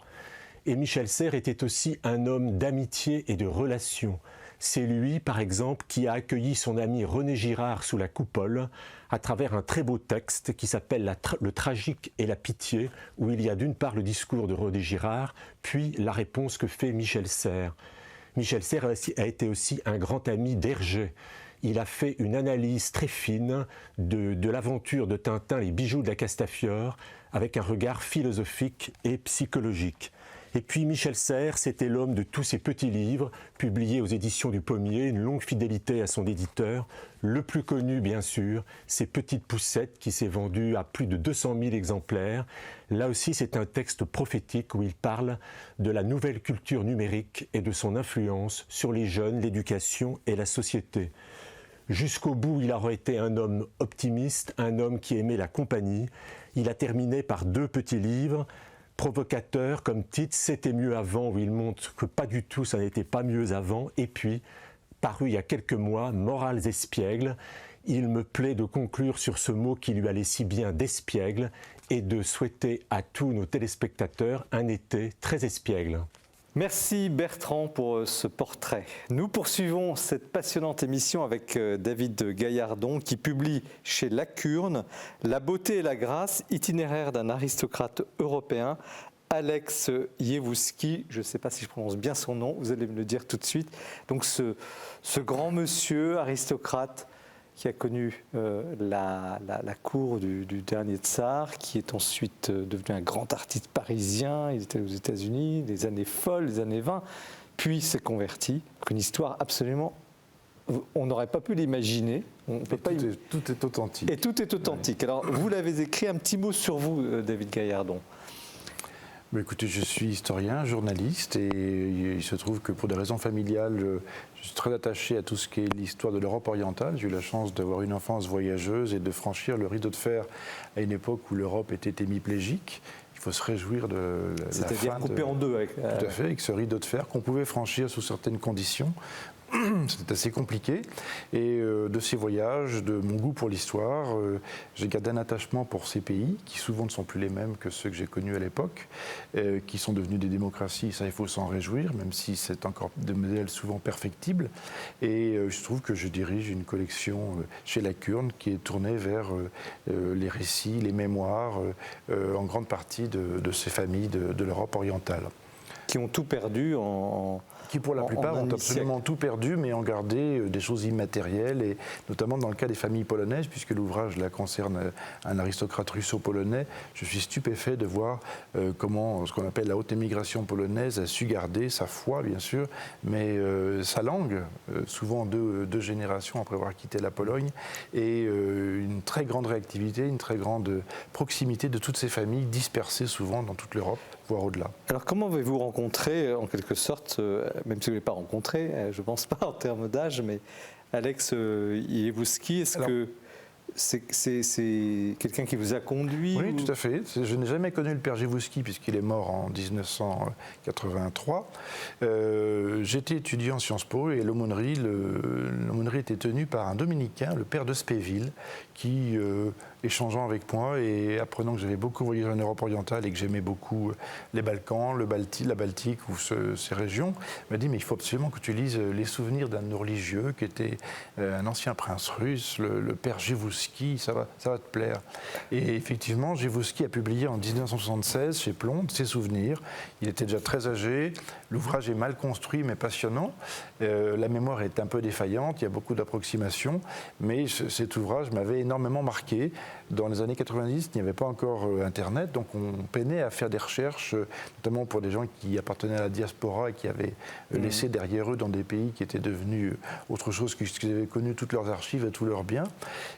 Et Michel Serres était aussi un homme d'amitié et de relations. C'est lui, par exemple, qui a accueilli son ami René Girard sous la coupole à travers un très beau texte qui s'appelle Le tragique et la pitié, où il y a d'une part le discours de René Girard, puis la réponse que fait Michel Serres. Michel Serres a été aussi un grand ami d'Hergé. Il a fait une analyse très fine de l'aventure de Tintin, Les bijoux de la Castafiore, avec un regard philosophique et psychologique. Et puis Michel Serres, c'était l'homme de tous ces petits livres, publiés aux éditions du Pommier, une longue fidélité à son éditeur. Le plus connu, bien sûr, c'est Petite Poussette, qui s'est vendu à plus de 200 000 exemplaires. Là aussi, c'est un texte prophétique où il parle de la nouvelle culture numérique et de son influence sur les jeunes, l'éducation et la société. Jusqu'au bout, il aurait été un homme optimiste, un homme qui aimait la compagnie. Il a terminé par 2 petits livres, provocateur comme titre, C'était mieux avant, où il montre que pas du tout, ça n'était pas mieux avant. Et puis, paru il y a quelques mois, Morales espiègles. Il me plaît de conclure sur ce mot qui lui allait si bien d'espiègle et de souhaiter à tous nos téléspectateurs un été très espiègle. Merci Bertrand pour ce portrait. Nous poursuivons cette passionnante émission avec David Gaillardon qui publie chez Lacurne La beauté et la grâce, itinéraire d'un aristocrate européen, Alex Jewuski. Je ne sais pas si je prononce bien son nom, vous allez me le dire tout de suite. Donc ce grand monsieur aristocrate qui a connu la cour du dernier tsar, qui est ensuite devenu un grand artiste parisien. Il était aux États-Unis, les années folles, les années 20, puis s'est converti. Donc une histoire absolument... On n'aurait pas pu l'imaginer. Tout est authentique. Et tout est authentique. Oui. Alors, vous l'avez écrit, un petit mot sur vous, David Gaillardon. Écoutez, je suis historien, journaliste, et il se trouve que pour des raisons familiales, je suis très attaché à tout ce qui est l'histoire de l'Europe orientale. J'ai eu la chance d'avoir une enfance voyageuse et de franchir le rideau de fer à une époque où l'Europe était hémiplégique. Il faut se réjouir de la fin. C'est-à-dire coupé en deux. Tout à fait, avec ce rideau de fer qu'on pouvait franchir sous certaines conditions. C'était assez compliqué. Et de ces voyages, de mon goût pour l'histoire, j'ai gardé un attachement pour ces pays qui souvent ne sont plus les mêmes que ceux que j'ai connus à l'époque, qui sont devenus des démocraties. Ça, il faut s'en réjouir, même si c'est encore des modèles souvent perfectibles. Et je trouve que je dirige une collection chez Lacurne qui est tournée vers les récits, les mémoires, en grande partie de ces familles de l'Europe orientale. Qui ont tout perdu qui pour la plupart ont absolument tout perdu, mais ont gardé des choses immatérielles, et notamment dans le cas des familles polonaises, puisque l'ouvrage là concerne un aristocrate russo-polonais. Je suis stupéfait de voir comment ce qu'on appelle la haute émigration polonaise a su garder sa foi, bien sûr, mais sa langue, souvent deux générations après avoir quitté la Pologne, et une très grande réactivité, une très grande proximité de toutes ces familles dispersées souvent dans toute l'Europe, voire au-delà. Alors comment avez-vous rencontré, en quelque sorte, même si vous ne l'avez pas rencontré, je ne pense pas en termes d'âge, mais Alex Jewuski, est-ce que c'est quelqu'un qui vous a conduit? Oui, tout à fait. Je n'ai jamais connu le père Jewuski puisqu'il est mort en 1983. J'étais étudiant en Sciences Po et l'aumônerie était tenue par un dominicain, le père de Spéville, qui, échangeant avec moi et apprenant que j'avais beaucoup voyagé en Europe orientale et que j'aimais beaucoup les Balkans, la Baltique ou ces régions, m'a dit mais il faut absolument que tu lises les souvenirs d'un de nos religieux qui était un ancien prince russe, le père Jewuski, ça va te plaire. Et effectivement, Jewuski a publié en 1976 chez Plomb ses souvenirs. Il était déjà très âgé, l'ouvrage est mal construit mais passionnant. La mémoire est un peu défaillante, il y a beaucoup d'approximations, mais cet ouvrage m'avait énormément marqué. Dans les années 90, il n'y avait pas encore Internet, donc on peinait à faire des recherches, notamment pour des gens qui appartenaient à la diaspora et qui avaient laissé derrière eux dans des pays qui étaient devenus autre chose que ce qu'ils avaient connu, toutes leurs archives et tous leurs biens.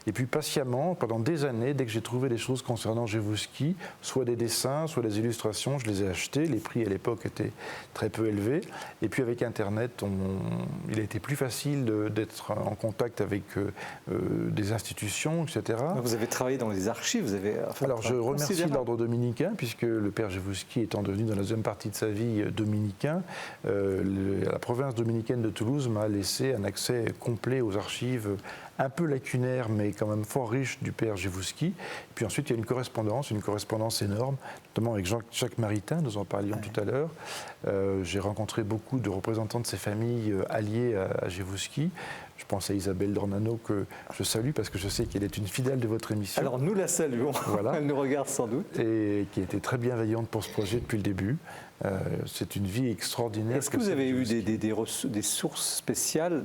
Et puis patiemment, pendant des années, dès que j'ai trouvé des choses concernant Jewuski, soit des dessins, soit des illustrations, je les ai achetés. Les prix à l'époque étaient très peu élevés. Et puis avec Internet, il a été plus facile d'être en contact avec des institutions, etc. Vous avez travaillé dans les archives, vous avez... Alors je remercie l'ordre dominicain, puisque le père Jewuski étant devenu dans la deuxième partie de sa vie dominicain, la province dominicaine de Toulouse m'a laissé un accès complet aux archives un peu lacunaire, mais quand même fort riche du père Gévouski. Puis ensuite, il y a une correspondance énorme, notamment avec Jacques Maritain, nous en parlions tout à l'heure. J'ai rencontré beaucoup de représentants de ces familles alliées à Gévouski. Je pense à Isabelle Dornano, que je salue parce que je sais qu'elle est une fidèle de votre émission. Alors nous la saluons, voilà. Elle nous regarde sans doute. Et qui était très bienveillante pour ce projet depuis le début. C'est une vie extraordinaire. Est-ce que vous avez eu des sources spéciales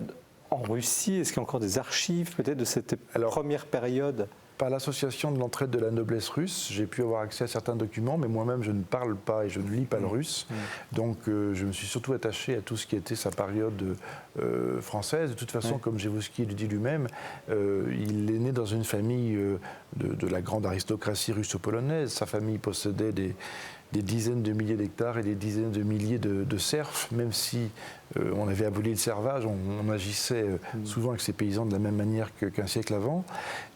en Russie? Est-ce qu'il y a encore des archives peut-être de cette première période? Par l'association de l'entraide de la noblesse russe, j'ai pu avoir accès à certains documents, mais moi-même je ne parle pas et je ne lis pas le russe. Donc je me suis surtout attaché à tout ce qui était sa période française. De toute façon, comme Gévouski le dit lui-même, il est né dans une famille de la grande aristocratie russo-polonaise. Sa famille possédait des dizaines de milliers d'hectares et des dizaines de milliers de serfs, même si on avait aboli le servage, on agissait souvent avec ces paysans de la même manière qu'un siècle avant,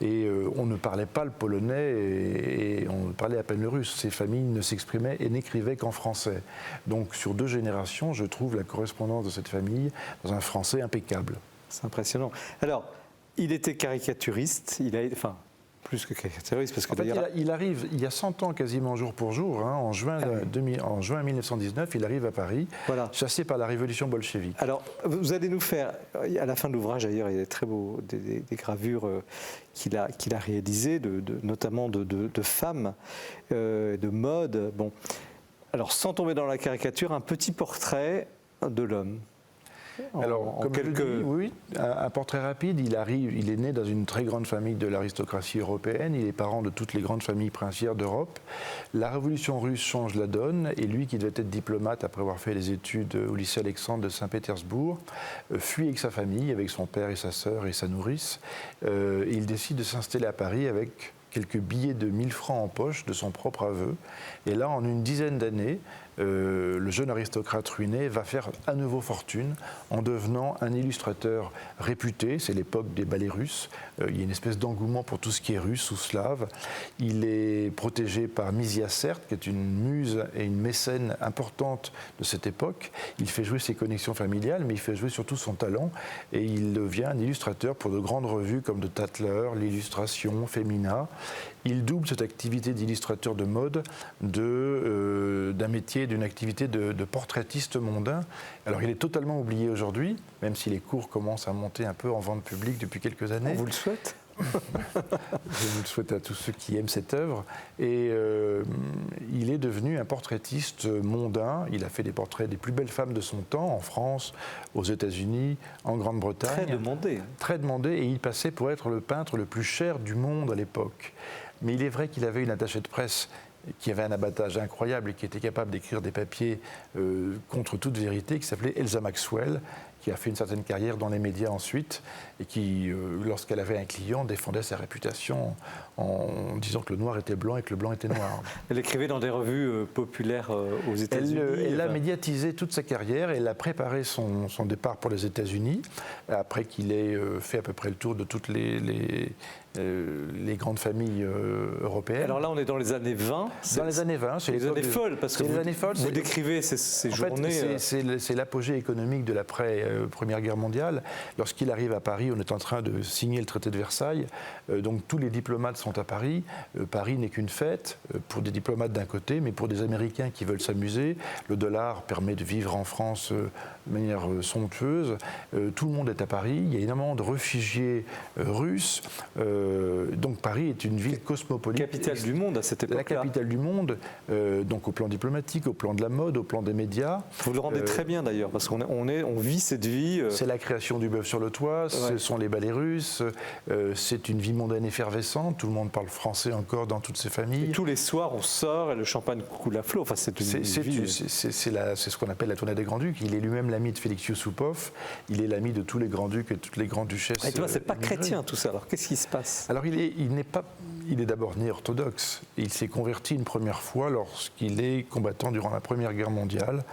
et on ne parlait pas le polonais et on parlait à peine le russe. Ces familles ne s'exprimaient et n'écrivaient qu'en français. Donc sur 2 générations, je trouve la correspondance de cette famille dans un français impeccable. C'est impressionnant. Alors, il était caricaturiste, plus que caricaturiste, parce que d'ailleurs... Il arrive, il y a 100 ans quasiment jour pour jour, hein, en juin 1919, il arrive à Paris, chassé par la révolution bolchevique. Alors, vous allez nous faire, à la fin de l'ouvrage d'ailleurs, il y a des très beaux des gravures qu'il a réalisées, notamment de femmes, de mode. Bon. Alors, sans tomber dans la caricature, un petit portrait de l'homme. Alors, comme je le dis, oui, un portrait rapide, il est né dans une très grande famille de l'aristocratie européenne, il est parent de toutes les grandes familles princières d'Europe. La révolution russe change la donne, et lui, qui devait être diplomate après avoir fait les études au lycée Alexandre de Saint-Pétersbourg, fuit avec sa famille, avec son père et sa sœur et sa nourrice. Il décide de s'installer à Paris avec quelques billets de 1000 francs en poche de son propre aveu. Et là, en une dizaine d'années, le jeune aristocrate ruiné va faire à nouveau fortune en devenant un illustrateur réputé. C'est l'époque des ballets russes. Il y a une espèce d'engouement pour tout ce qui est russe ou slave. Il est protégé par Misia Sert, qui est une muse et une mécène importante de cette époque. Il fait jouer ses connexions familiales, mais il fait jouer surtout son talent. Et il devient un illustrateur pour de grandes revues comme de Tatler, l'Illustration, Femina. Il double cette activité d'illustrateur de mode d'un métier, d'une activité de portraitiste mondain. Alors il est totalement oublié aujourd'hui, même si les cours commencent à monter un peu en vente publique depuis quelques années. On vous le souhaite. Je vous le souhaite à tous ceux qui aiment cette œuvre. Et il est devenu un portraitiste mondain. Il a fait des portraits des plus belles femmes de son temps, en France, aux États-Unis, en Grande-Bretagne. Très demandé. Très demandé, et il passait pour être le peintre le plus cher du monde à l'époque. Mais il est vrai qu'il avait une attachée de presse qui avait un abattage incroyable et qui était capable d'écrire des papiers contre toute vérité, qui s'appelait Elsa Maxwell, qui a fait une certaine carrière dans les médias ensuite, et qui, lorsqu'elle avait un client, défendait sa réputation en disant que le noir était blanc et que le blanc était noir. Elle écrivait dans des revues populaires aux États-Unis. Elle a médiatisé toute sa carrière, elle a préparé son départ pour les États-Unis, après qu'il ait fait à peu près le tour de toutes les grandes familles européennes. Alors là, on est dans les années 20. Dans les années 20, c'est les années folles, parce que vous décrivez ces journées. C'est l'apogée économique de l'après-Première Guerre mondiale. Lorsqu'il arrive à Paris, on est en train de signer le traité de Versailles. Donc tous les diplomates sont à Paris. Paris n'est qu'une fête pour des diplomates d'un côté, mais pour des Américains qui veulent s'amuser. Le dollar permet de vivre en France de manière somptueuse. Tout le monde est à Paris. Il y a énormément de réfugiés russes. Donc Paris est une ville cosmopolite. Capitale du monde à cette époque-là. La capitale du monde, donc au plan diplomatique, au plan de la mode, au plan des médias. Vous le rendez très bien d'ailleurs, parce qu'on vit cette vie. C'est la création du bœuf sur le toit, ce sont les ballets russes, c'est une vie mondaine effervescente, tout le monde parle français encore dans toutes ces familles. Et tous les soirs on sort et le champagne coule à flot. Enfin, c'est ce qu'on appelle la tournée des Grands-Ducs. Il est lui-même l'ami de Félix Yusupov, il est l'ami de tous les Grands-Ducs et toutes les grandes-duchesses. Et toi, c'est pas chrétien tout ça, alors qu'est-ce qui se passe? Alors il n'est pas il est d'abord né orthodoxe. Il s'est converti une première fois lorsqu'il est combattant durant la Première Guerre mondiale.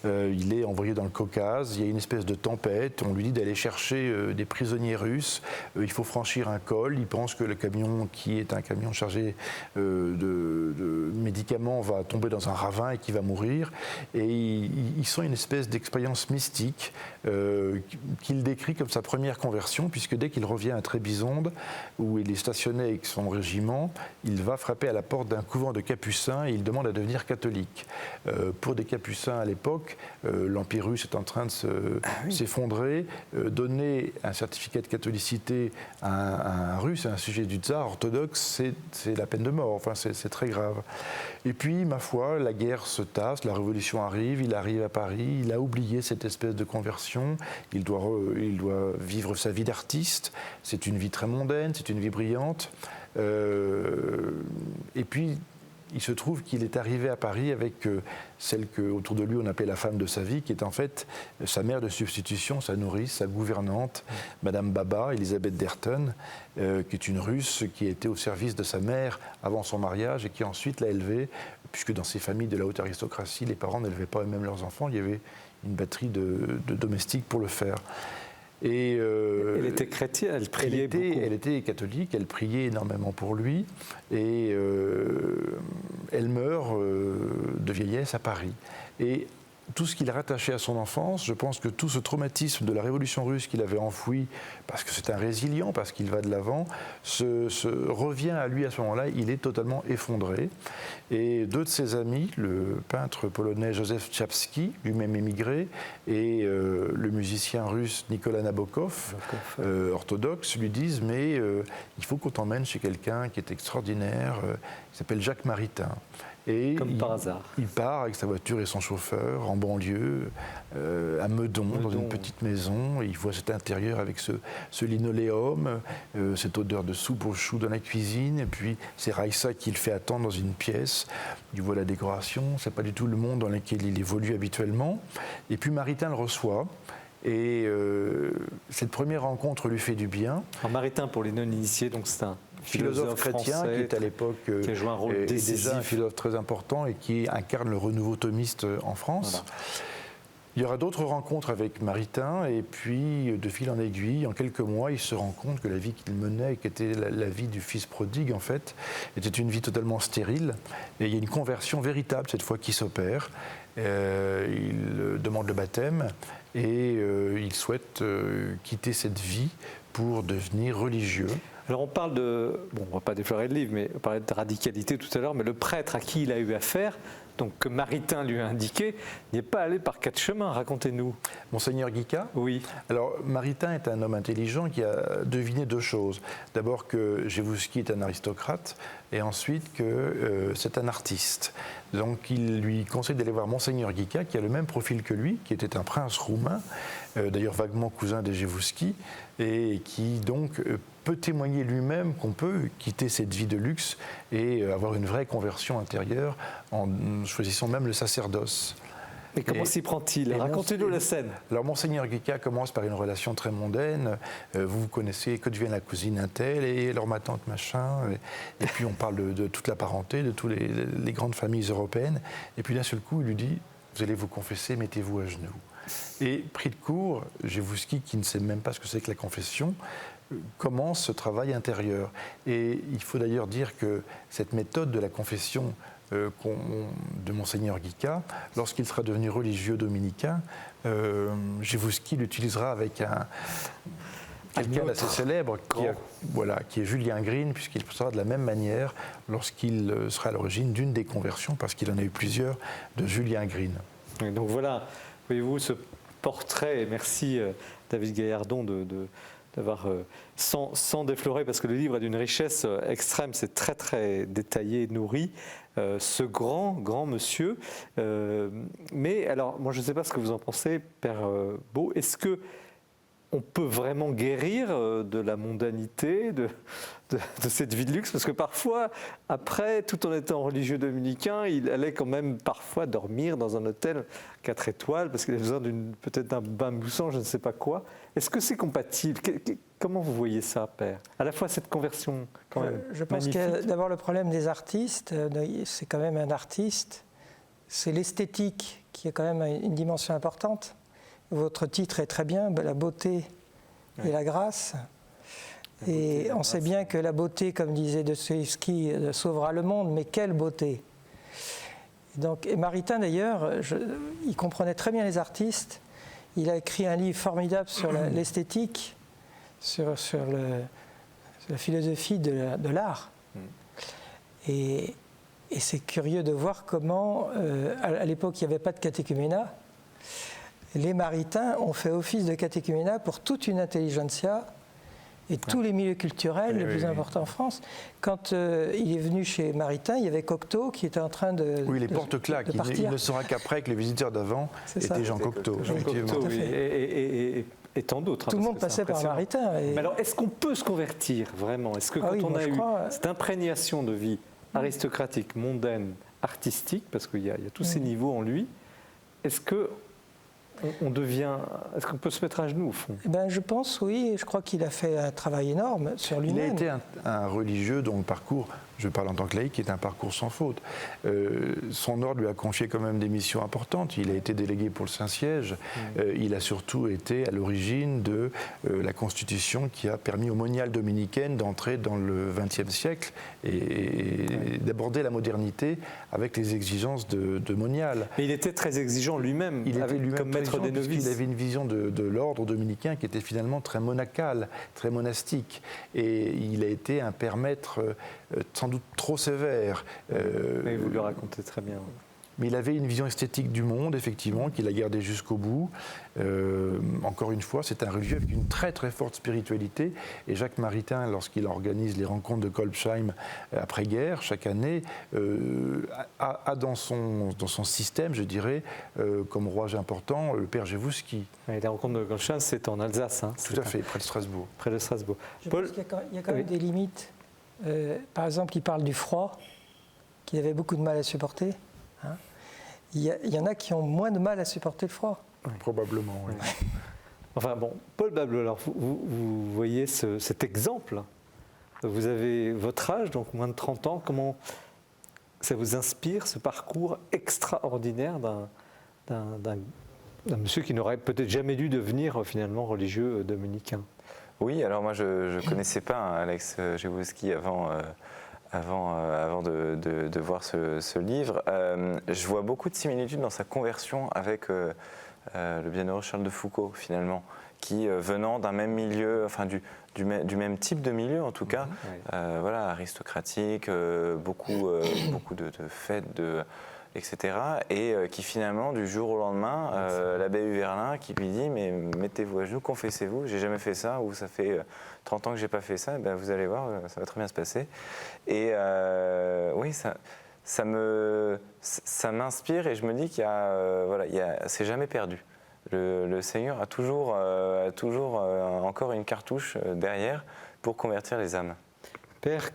Il est envoyé dans le Caucase, il y a une espèce de tempête, on lui dit d'aller chercher des prisonniers russes, il faut franchir un col, il pense que le camion qui est un camion chargé de médicaments va tomber dans un ravin et qu'il va mourir. Et il sent une espèce d'expérience mystique qu'il décrit comme sa première conversion, puisque dès qu'il revient à Trébizonde, où il est stationné avec son régiment, il va frapper à la porte d'un couvent de capucins et il demande à devenir catholique. Pour des capucins à l'époque, l'Empire russe est en train de s'effondrer. Donner un certificat de catholicité à un russe, à un sujet du tsar orthodoxe, c'est la peine de mort. Enfin, c'est très grave. Et puis, ma foi, la guerre se tasse, la révolution arrive, il arrive à Paris, il a oublié cette espèce de conversion, il doit vivre sa vie d'artiste, c'est une vie très mondaine, c'est une vie brillante. Et puis, il se trouve qu'il est arrivé à Paris avec celle qu'autour de lui on appelait la femme de sa vie, qui est en fait sa mère de substitution, sa nourrice, sa gouvernante, Madame Baba, Elisabeth Derton, qui est une Russe qui a été au service de sa mère avant son mariage et qui ensuite l'a élevée, puisque dans ces familles de la haute aristocratie, les parents n'élevaient pas eux-mêmes leurs enfants, il y avait une batterie de domestiques pour le faire. Et, elle était chrétienne, elle priait beaucoup. Elle était catholique, elle priait énormément pour lui, et elle meurt de vieillesse à Paris. Et tout ce qu'il rattachait à son enfance, je pense que tout ce traumatisme de la révolution russe qu'il avait enfoui, parce que c'est un résilient, parce qu'il va de l'avant, revient à lui à ce moment-là, il est totalement effondré. Et deux de ses amis, le peintre polonais Joseph Czapski, lui-même émigré, et le musicien russe Nicolas Nabokov, orthodoxe, lui disent « mais il faut qu'on t'emmène chez quelqu'un qui est extraordinaire, qui s'appelle Jacques Maritain ». Et comme par hasard. Il part avec sa voiture et son chauffeur en banlieue, à Meudon, dans une petite maison. Et il voit cet intérieur avec ce linoléum, cette odeur de soupe aux choux dans la cuisine. Et puis c'est Raissa qui le fait attendre dans une pièce. Il voit la décoration. C'est pas du tout le monde dans lequel il évolue habituellement. Et puis Maritain le reçoit. Et cette première rencontre lui fait du bien. Alors, Maritain, pour les non-initiés, donc c'est un philosophe chrétien qui est à l'époque qui a joué un rôle décisif, déjà un philosophe très important et qui incarne le renouveau thomiste en France. Voilà. Il y aura d'autres rencontres avec Maritain et puis de fil en aiguille, en quelques mois, il se rend compte que la vie qu'il menait, qui était la vie du fils prodigue en fait, était une vie totalement stérile. Et il y a une conversion véritable cette fois qui s'opère. Il demande le baptême et il souhaite quitter cette vie pour devenir religieux. Alors on parle de, bon, on ne va pas déflorer le livre, mais on parlait de radicalité tout à l'heure, mais le prêtre à qui il a eu affaire, donc que Maritain lui a indiqué, n'est pas allé par quatre chemins, racontez-nous. Monseigneur Guica ? Oui. Alors Maritain est un homme intelligent qui a deviné deux choses. D'abord que Gévouski est un aristocrate, et ensuite que c'est un artiste. Donc il lui conseille d'aller voir Monseigneur Guica, qui a le même profil que lui, qui était un prince roumain, d'ailleurs vaguement cousin de Gévouski, et qui donc peut témoigner lui-même qu'on peut quitter cette vie de luxe et avoir une vraie conversion intérieure en choisissant même le sacerdoce. Et comment s'y prend-il ? Racontez-nous la scène. Alors, Monseigneur Guica commence par une relation très mondaine. Vous connaissez que devient la cousine un tel et alors ma tante machin. Et puis, on parle de toute la parenté, de toutes les grandes familles européennes. Et puis, d'un seul coup, il lui dit « Vous allez vous confesser, mettez-vous à genoux ». Et pris de court, Gévouski, qui ne sait même pas ce que c'est que la confession, commence ce travail intérieur. Et il faut d'ailleurs dire que cette méthode de la confession de Monseigneur Guica, lorsqu'il sera devenu religieux dominicain, Gévouski l'utilisera avec quelqu'un d'assez célèbre qui est Julien Green, puisqu'il sera de la même manière lorsqu'il sera à l'origine d'une des conversions, parce qu'il en a eu plusieurs, de Julien Green. Et donc voilà, voyez-vous ce portrait, et merci David Gaillardon d'avoir, sans déflorer, parce que le livre est d'une richesse extrême, c'est très très détaillé, nourri, ce grand monsieur. Mais alors, moi je ne sais pas ce que vous en pensez, Père Beau, est-ce que on peut vraiment guérir de la mondanité, de cette vie de luxe, parce que parfois, après, tout en étant religieux dominicain, il allait quand même parfois dormir dans un hôtel 4 étoiles, parce qu'il avait besoin peut-être d'un bain moussant, je ne sais pas quoi. Est-ce que c'est compatible? Comment vous voyez ça, Père? À la fois cette conversion quand même Je pense qu'il y a d'abord le problème des artistes, c'est quand même un artiste, c'est l'esthétique qui est quand même une dimension importante. Votre titre est très bien, la beauté et la grâce. Et on sait bien que la beauté, comme disait Dostoïevski, sauvera le monde, mais quelle beauté! Et Maritain, d'ailleurs, il comprenait très bien les artistes. Il a écrit un livre formidable sur l'esthétique, sur la philosophie de l'art. Et c'est curieux de voir comment, à l'époque, il n'y avait pas de catéchuménat. Les Maritains ont fait office de catéchuménat pour toute une intelligentsia et tous les milieux culturels les plus importants en France. Quand il est venu chez Maritain, il y avait Cocteau qui était en train de Oui, les portes claques. Il ne saura qu'après que les visiteurs d'avant étaient Jean Cocteau. Jean Cocteau, oui. Et tant d'autres. Tout le monde passait par Maritain. Mais alors, est-ce qu'on peut se convertir vraiment? Est-ce que quand on a eu cette imprégnation de vie aristocratique, mondaine, artistique, parce qu'il y a tous ces niveaux en lui, est-ce que est-ce qu'on peut se mettre à genoux au fond? Je pense oui, et je crois qu'il a fait un travail énorme sur lui-même. Il a été un religieux dont le parcours, je parle en tant que laïc, est un parcours sans faute. Son ordre lui a confié quand même des missions importantes. Il a été délégué pour le Saint-Siège. Il a surtout été à l'origine de la Constitution qui a permis aux moniales dominicaines d'entrer dans le XXe siècle et d'aborder la modernité avec les exigences de moniales. Mais il était très exigeant lui-même, comme maître des novices. Il avait une vision de l'ordre dominicain qui était finalement très monacal, très monastique. Et il a été un père maître sans doute trop sévère. Mais vous le racontez très bien. Mais il avait une vision esthétique du monde, effectivement, qu'il a gardée jusqu'au bout. Encore une fois, c'est un religieux avec une très très forte spiritualité. Et Jacques Maritain, lorsqu'il organise les rencontres de Kolbsheim après-guerre, chaque année, a dans son système, je dirais, comme rouage important, le père Gévouski. Et les rencontres de Kolbsheim, c'est en Alsace. Hein, tout à fait, près de Strasbourg. Près de Strasbourg. Je pense qu'il y a quand même des limites. Par exemple, il parle du froid, qu'il avait beaucoup de mal à supporter. Hein. Il y en a qui ont moins de mal à supporter le froid. Probablement, oui. Enfin bon, Paul Bableau, alors vous voyez cet exemple. Vous avez votre âge, donc moins de 30 ans. Comment ça vous inspire, ce parcours extraordinaire d'un monsieur qui n'aurait peut-être jamais dû devenir finalement religieux dominicain? Oui, alors moi je ne connaissais pas Alex Gévouski avant de voir ce livre. Je vois beaucoup de similitudes dans sa conversion avec le bienheureux Charles de Foucauld, finalement, qui, venant d'un même milieu, enfin du même type de milieu en tout cas, voilà, aristocratique, beaucoup de fêtes, etc. Et qui finalement, du jour au lendemain, l'abbé Huverlin qui lui dit « mais mettez-vous à genoux, confessez-vous, j'ai jamais fait ça, ou ça fait 30 ans que j'ai pas fait ça, ben vous allez voir, ça va très bien se passer ». Et oui, ça m'inspire et je me dis qu'il y a, c'est jamais perdu. Le Seigneur a toujours encore une cartouche derrière pour convertir les âmes. Père,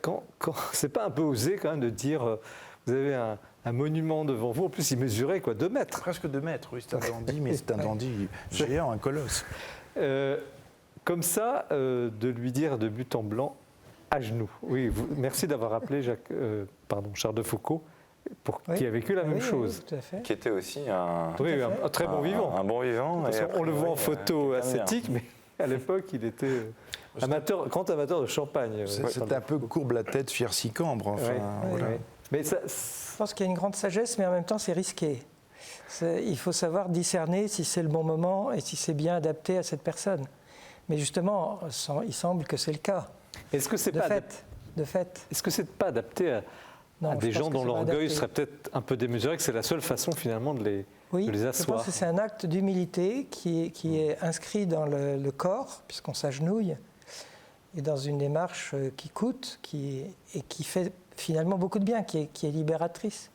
c'est pas un peu osé quand même de dire vous avez un monument devant vous, en plus il mesurait 2 mètres. Presque 2 mètres, oui, c'est un dandy, mais c'est un dandy géant, un colosse. Comme ça, de lui dire de but en blanc, à genoux. Oui, merci d'avoir rappelé Charles de Foucauld, qui a vécu la même chose. Oui, tout à fait. Qui était aussi un très bon vivant. Un bon vivant. De toute façon, on le voit en photo ascétique, mais à l'époque, il était grand amateur de champagne. C'est un peu courbe la tête, fier si cambre. Enfin, voilà. Mais je pense qu'il y a une grande sagesse, mais en même temps, c'est risqué. Il faut savoir discerner si c'est le bon moment et si c'est bien adapté à cette personne. Mais justement, il semble que c'est le cas. Est-ce que c'est de fait. Est-ce que c'est pas adapté à des gens dont l'orgueil serait peut-être un peu démesuré, que c'est la seule façon finalement de les asseoir? Je pense que c'est un acte d'humilité qui est inscrit dans le corps, puisqu'on s'agenouille, et dans une démarche qui coûte et qui fait finalement beaucoup de bien, qui est libératrice.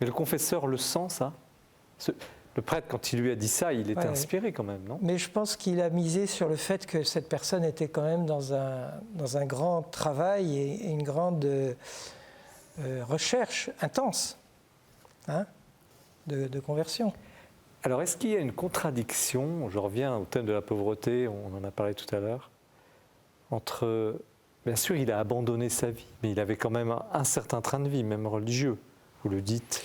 Mais le confesseur le sent, ça? Le prêtre, quand il lui a dit ça, il était Ouais. inspiré quand même, non? Mais je pense qu'il a misé sur le fait que cette personne était quand même dans un grand travail et une grande recherche intense, hein, de conversion. Alors, est-ce qu'il y a une contradiction, je reviens au thème de la pauvreté, on en a parlé tout à l'heure, entre, bien sûr, il a abandonné sa vie, mais il avait quand même un certain train de vie, même religieux, vous le dites.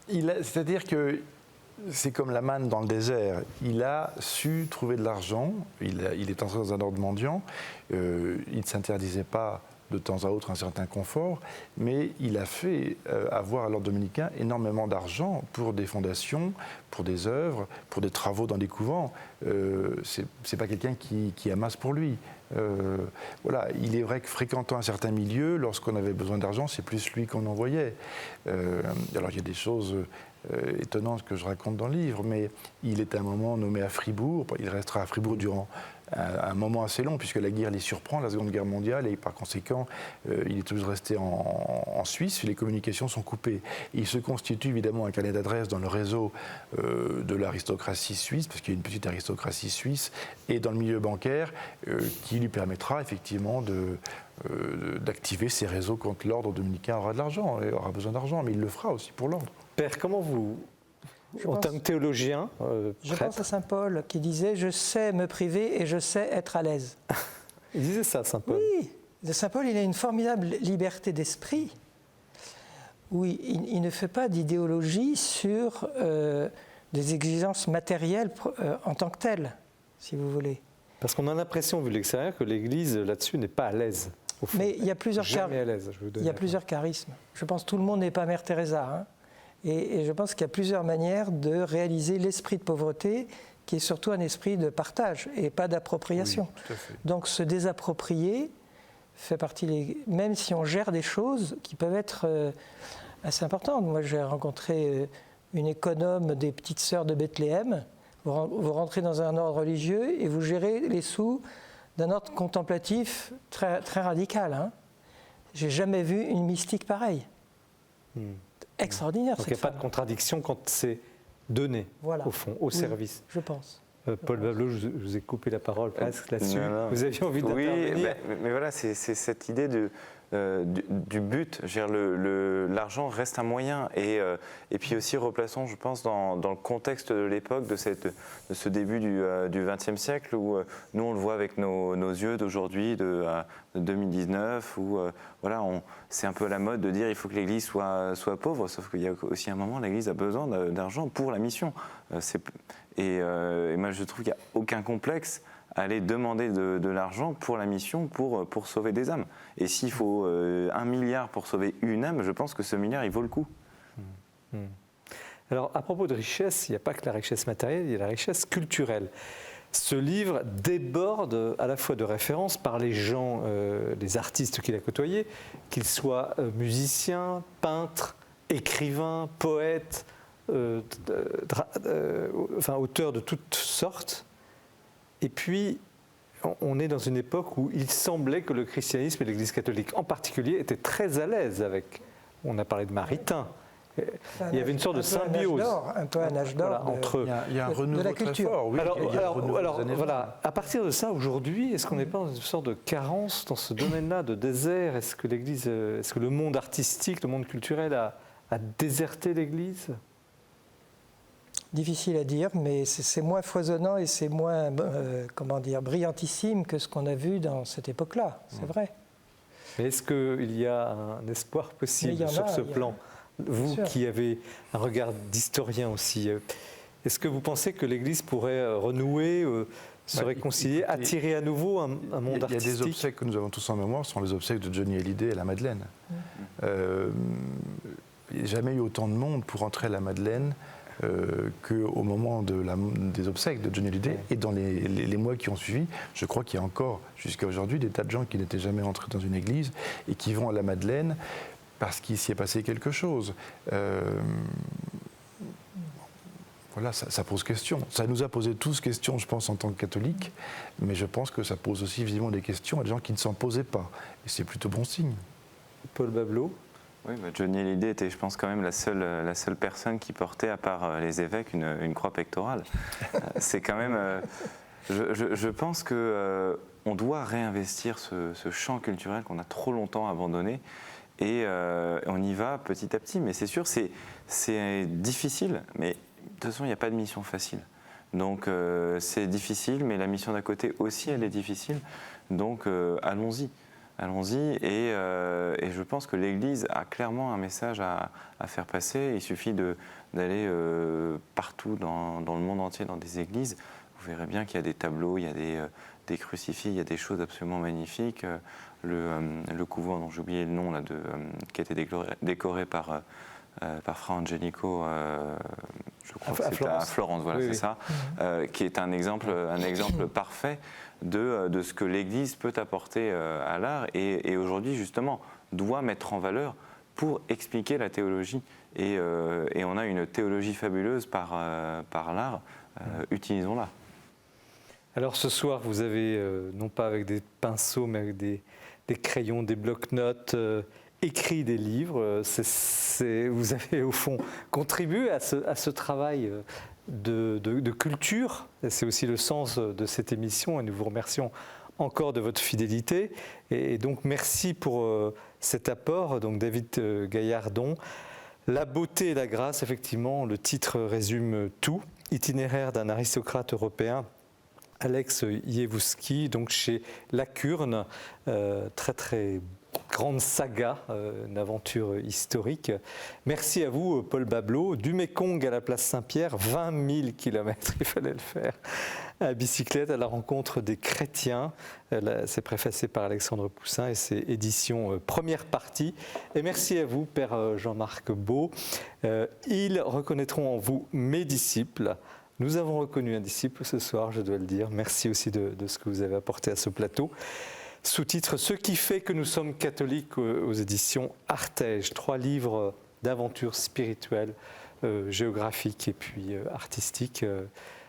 C'est-à-dire que c'est comme la manne dans le désert. Il a su trouver de l'argent, il est entré dans un ordre mendiant, il ne s'interdisait pas de temps à autre un certain confort, mais il a fait avoir à l'ordre dominicain énormément d'argent pour des fondations, pour des œuvres, pour des travaux dans des couvents. C'est pas quelqu'un qui amasse pour lui. Voilà, il est vrai que fréquentant un certain milieu, lorsqu'on avait besoin d'argent, c'est plus lui qu'on envoyait. Alors il y a des choses étonnantes que je raconte dans le livre, mais il est à un moment nommé à Fribourg, il restera à Fribourg durant un moment assez long, puisque la guerre les surprend, la Seconde Guerre mondiale, et par conséquent, il est toujours resté en Suisse, les communications sont coupées. Il se constitue évidemment un carnet d'adresses dans le réseau de l'aristocratie suisse, parce qu'il y a une petite aristocratie suisse, et dans le milieu bancaire, qui lui permettra effectivement d'activer ses réseaux quand l'ordre dominicain aura de l'argent, et aura besoin d'argent, mais il le fera aussi pour l'ordre. Père, comment vous, en tant que théologien, Je pense prêtre, à saint Paul qui disait « Je sais me priver et je sais être à l'aise ». il disait ça, saint Paul. Oui, saint Paul, il a une formidable liberté d'esprit où il ne fait pas d'idéologie sur des exigences matérielles en tant que telles, si vous voulez. Parce qu'on a l'impression, vu de l'extérieur, que l'Église, là-dessus, n'est pas à l'aise, au fond. Mais il y a plusieurs Jamais à l'aise, je vous donne Il y a la plusieurs charismes. Je pense que tout le monde n'est pas Mère Teresa. Hein. Et je pense qu'il y a plusieurs manières de réaliser l'esprit de pauvreté, qui est surtout un esprit de partage et pas d'appropriation. Oui, tout à fait. Donc se désapproprier fait partie, même si on gère des choses qui peuvent être assez importantes. Moi, j'ai rencontré une économe des Petites Sœurs de Bethléem. Vous rentrez dans un ordre religieux et vous gérez les sous d'un ordre contemplatif très, très radical. Hein. J'ai jamais vu une mystique pareille. Extraordinaire, Donc il cette n'y a pas femme. de contradiction quand c'est donné, Voilà. au fond, au Oui, service. je pense. Paul Babelot, je vous ai coupé la parole presque là-dessus. Non. Vous aviez envie d'intervenir. Oui, mais voilà, c'est cette idée du but. Je veux dire, l'argent reste un moyen. Et puis aussi, replaçons, je pense, dans le contexte de l'époque, de ce début du XXe siècle, où nous, on le voit avec nos yeux d'aujourd'hui, de 2019, où voilà, c'est un peu la mode de dire il faut que l'Église soit pauvre, sauf qu'il y a aussi un moment, l'Église a besoin d'argent pour la mission. Et moi, je trouve qu'il n'y a aucun complexe à aller demander de l'argent pour la mission, pour sauver des âmes. Et s'il faut 1 milliard pour sauver une âme, je pense que ce milliard, il vaut le coup. Alors, à propos de richesse, il n'y a pas que la richesse matérielle, il y a la richesse culturelle. Ce livre déborde à la fois de références par les gens, les artistes qu'il a côtoyés, qu'ils soient musiciens, peintres, écrivains, poètes, enfin auteurs de toutes sortes. Et puis, on est dans une époque où il semblait que le christianisme et l'Église catholique en particulier étaient très à l'aise avec. On a parlé de Maritain. Il y avait une sorte de symbiose. Un peu un âge d'or Voilà, entre Il y a un renouveau la très culture. fort. Oui, il y a un renouveau des années 20. voilà, à partir de ça, aujourd'hui, est-ce qu'on n'est pas dans une sorte de carence dans ce domaine-là, de désert? Est-ce que l'Église, est-ce que le monde artistique, le monde culturel a déserté l'Église? Difficile à dire, mais c'est moins foisonnant et c'est moins, comment dire, brillantissime que ce qu'on a vu dans cette époque-là, c'est vrai. Mais est-ce qu'il y a un espoir Mais il possible y en sur a, ce il y a- plan? Vous sûr. qui avez un regard d'historien aussi, est-ce que vous pensez que l'Église pourrait renouer, se Bah, réconcilier, écoutez, attirer à nouveau un monde Il y a des artistique? obsèques que nous avons tous en mémoire, ce sont les obsèques de Johnny Hallyday à la Madeleine. Il n'y a jamais eu autant de monde pour entrer à la Madeleine qu'au moment des obsèques de Johnny Hallyday. Et dans les mois qui ont suivi, je crois qu'il y a encore, jusqu'à aujourd'hui, des tas de gens qui n'étaient jamais entrés dans une église et qui vont à la Madeleine parce qu'il s'y est passé quelque chose. Voilà, ça pose question. Ça nous a posé tous questions, je pense, en tant que catholiques, mais je pense que ça pose aussi visiblement des questions à des gens qui ne s'en posaient pas. Et c'est plutôt bon signe. Paul Babelot? Oui, Johnny Hallyday était, je pense, quand même la seule personne qui portait, à part les évêques, une croix pectorale. C'est quand même... je pense qu'on doit réinvestir ce champ culturel qu'on a trop longtemps abandonné. Et on y va petit à petit. Mais c'est sûr, c'est difficile. Mais de toute façon, il n'y a pas de mission facile. Donc c'est difficile, mais la mission d'à côté aussi, elle est difficile. Donc allons-y. Allons-y, et je pense que l'Église a clairement un message à faire passer. Il suffit d'aller partout dans le monde entier, dans des églises. Vous verrez bien qu'il y a des tableaux, il y a des crucifix, il y a des choses absolument magnifiques. Le couvent, dont j'ai oublié le nom, là, qui a été décoré par Fra Angelico, je crois que c'était à Florence, voilà, oui, c'est ça, qui est un exemple parfait de ce que l'Église peut apporter à l'art et aujourd'hui justement doit mettre en valeur pour expliquer la théologie. Et on a une théologie fabuleuse par l'art, utilisons-la. Alors ce soir, vous avez, non pas avec des pinceaux, mais avec des crayons, des blocs-notes, écrit des livres. Vous avez au fond contribué à ce travail de culture. C'est aussi le sens de cette émission et nous vous remercions encore de votre fidélité. Et donc merci pour cet apport, donc David Gaillardon. La beauté et la grâce, effectivement, le titre résume tout. Itinéraire d'un aristocrate européen, Alex Yevouski, donc chez Lacurne, très très grande saga, une aventure historique. Merci à vous, Paul Bableau. Du Mékong à la place Saint-Pierre, 20 000 kilomètres, il fallait le faire, à bicyclette à la rencontre des chrétiens. C'est préfacé par Alexandre Poussin et c'est édition première partie. Et merci à vous, Père Jean-Marc Beau. Ils reconnaîtront en vous mes disciples. Nous avons reconnu un disciple ce soir, je dois le dire. Merci aussi de ce que vous avez apporté à ce plateau. Sous-titre « Ce qui fait que nous sommes catholiques » aux éditions Artege. 3 livres d'aventures spirituelles, géographiques et puis artistiques.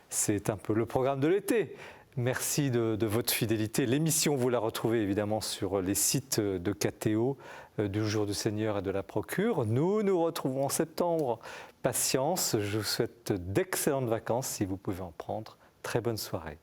C'est un peu le programme de l'été. Merci de votre fidélité. L'émission, vous la retrouvez évidemment sur les sites de KTO, du Jour du Seigneur et de la Procure. Nous nous retrouvons en septembre. Patience, je vous souhaite d'excellentes vacances si vous pouvez en prendre. Très bonne soirée.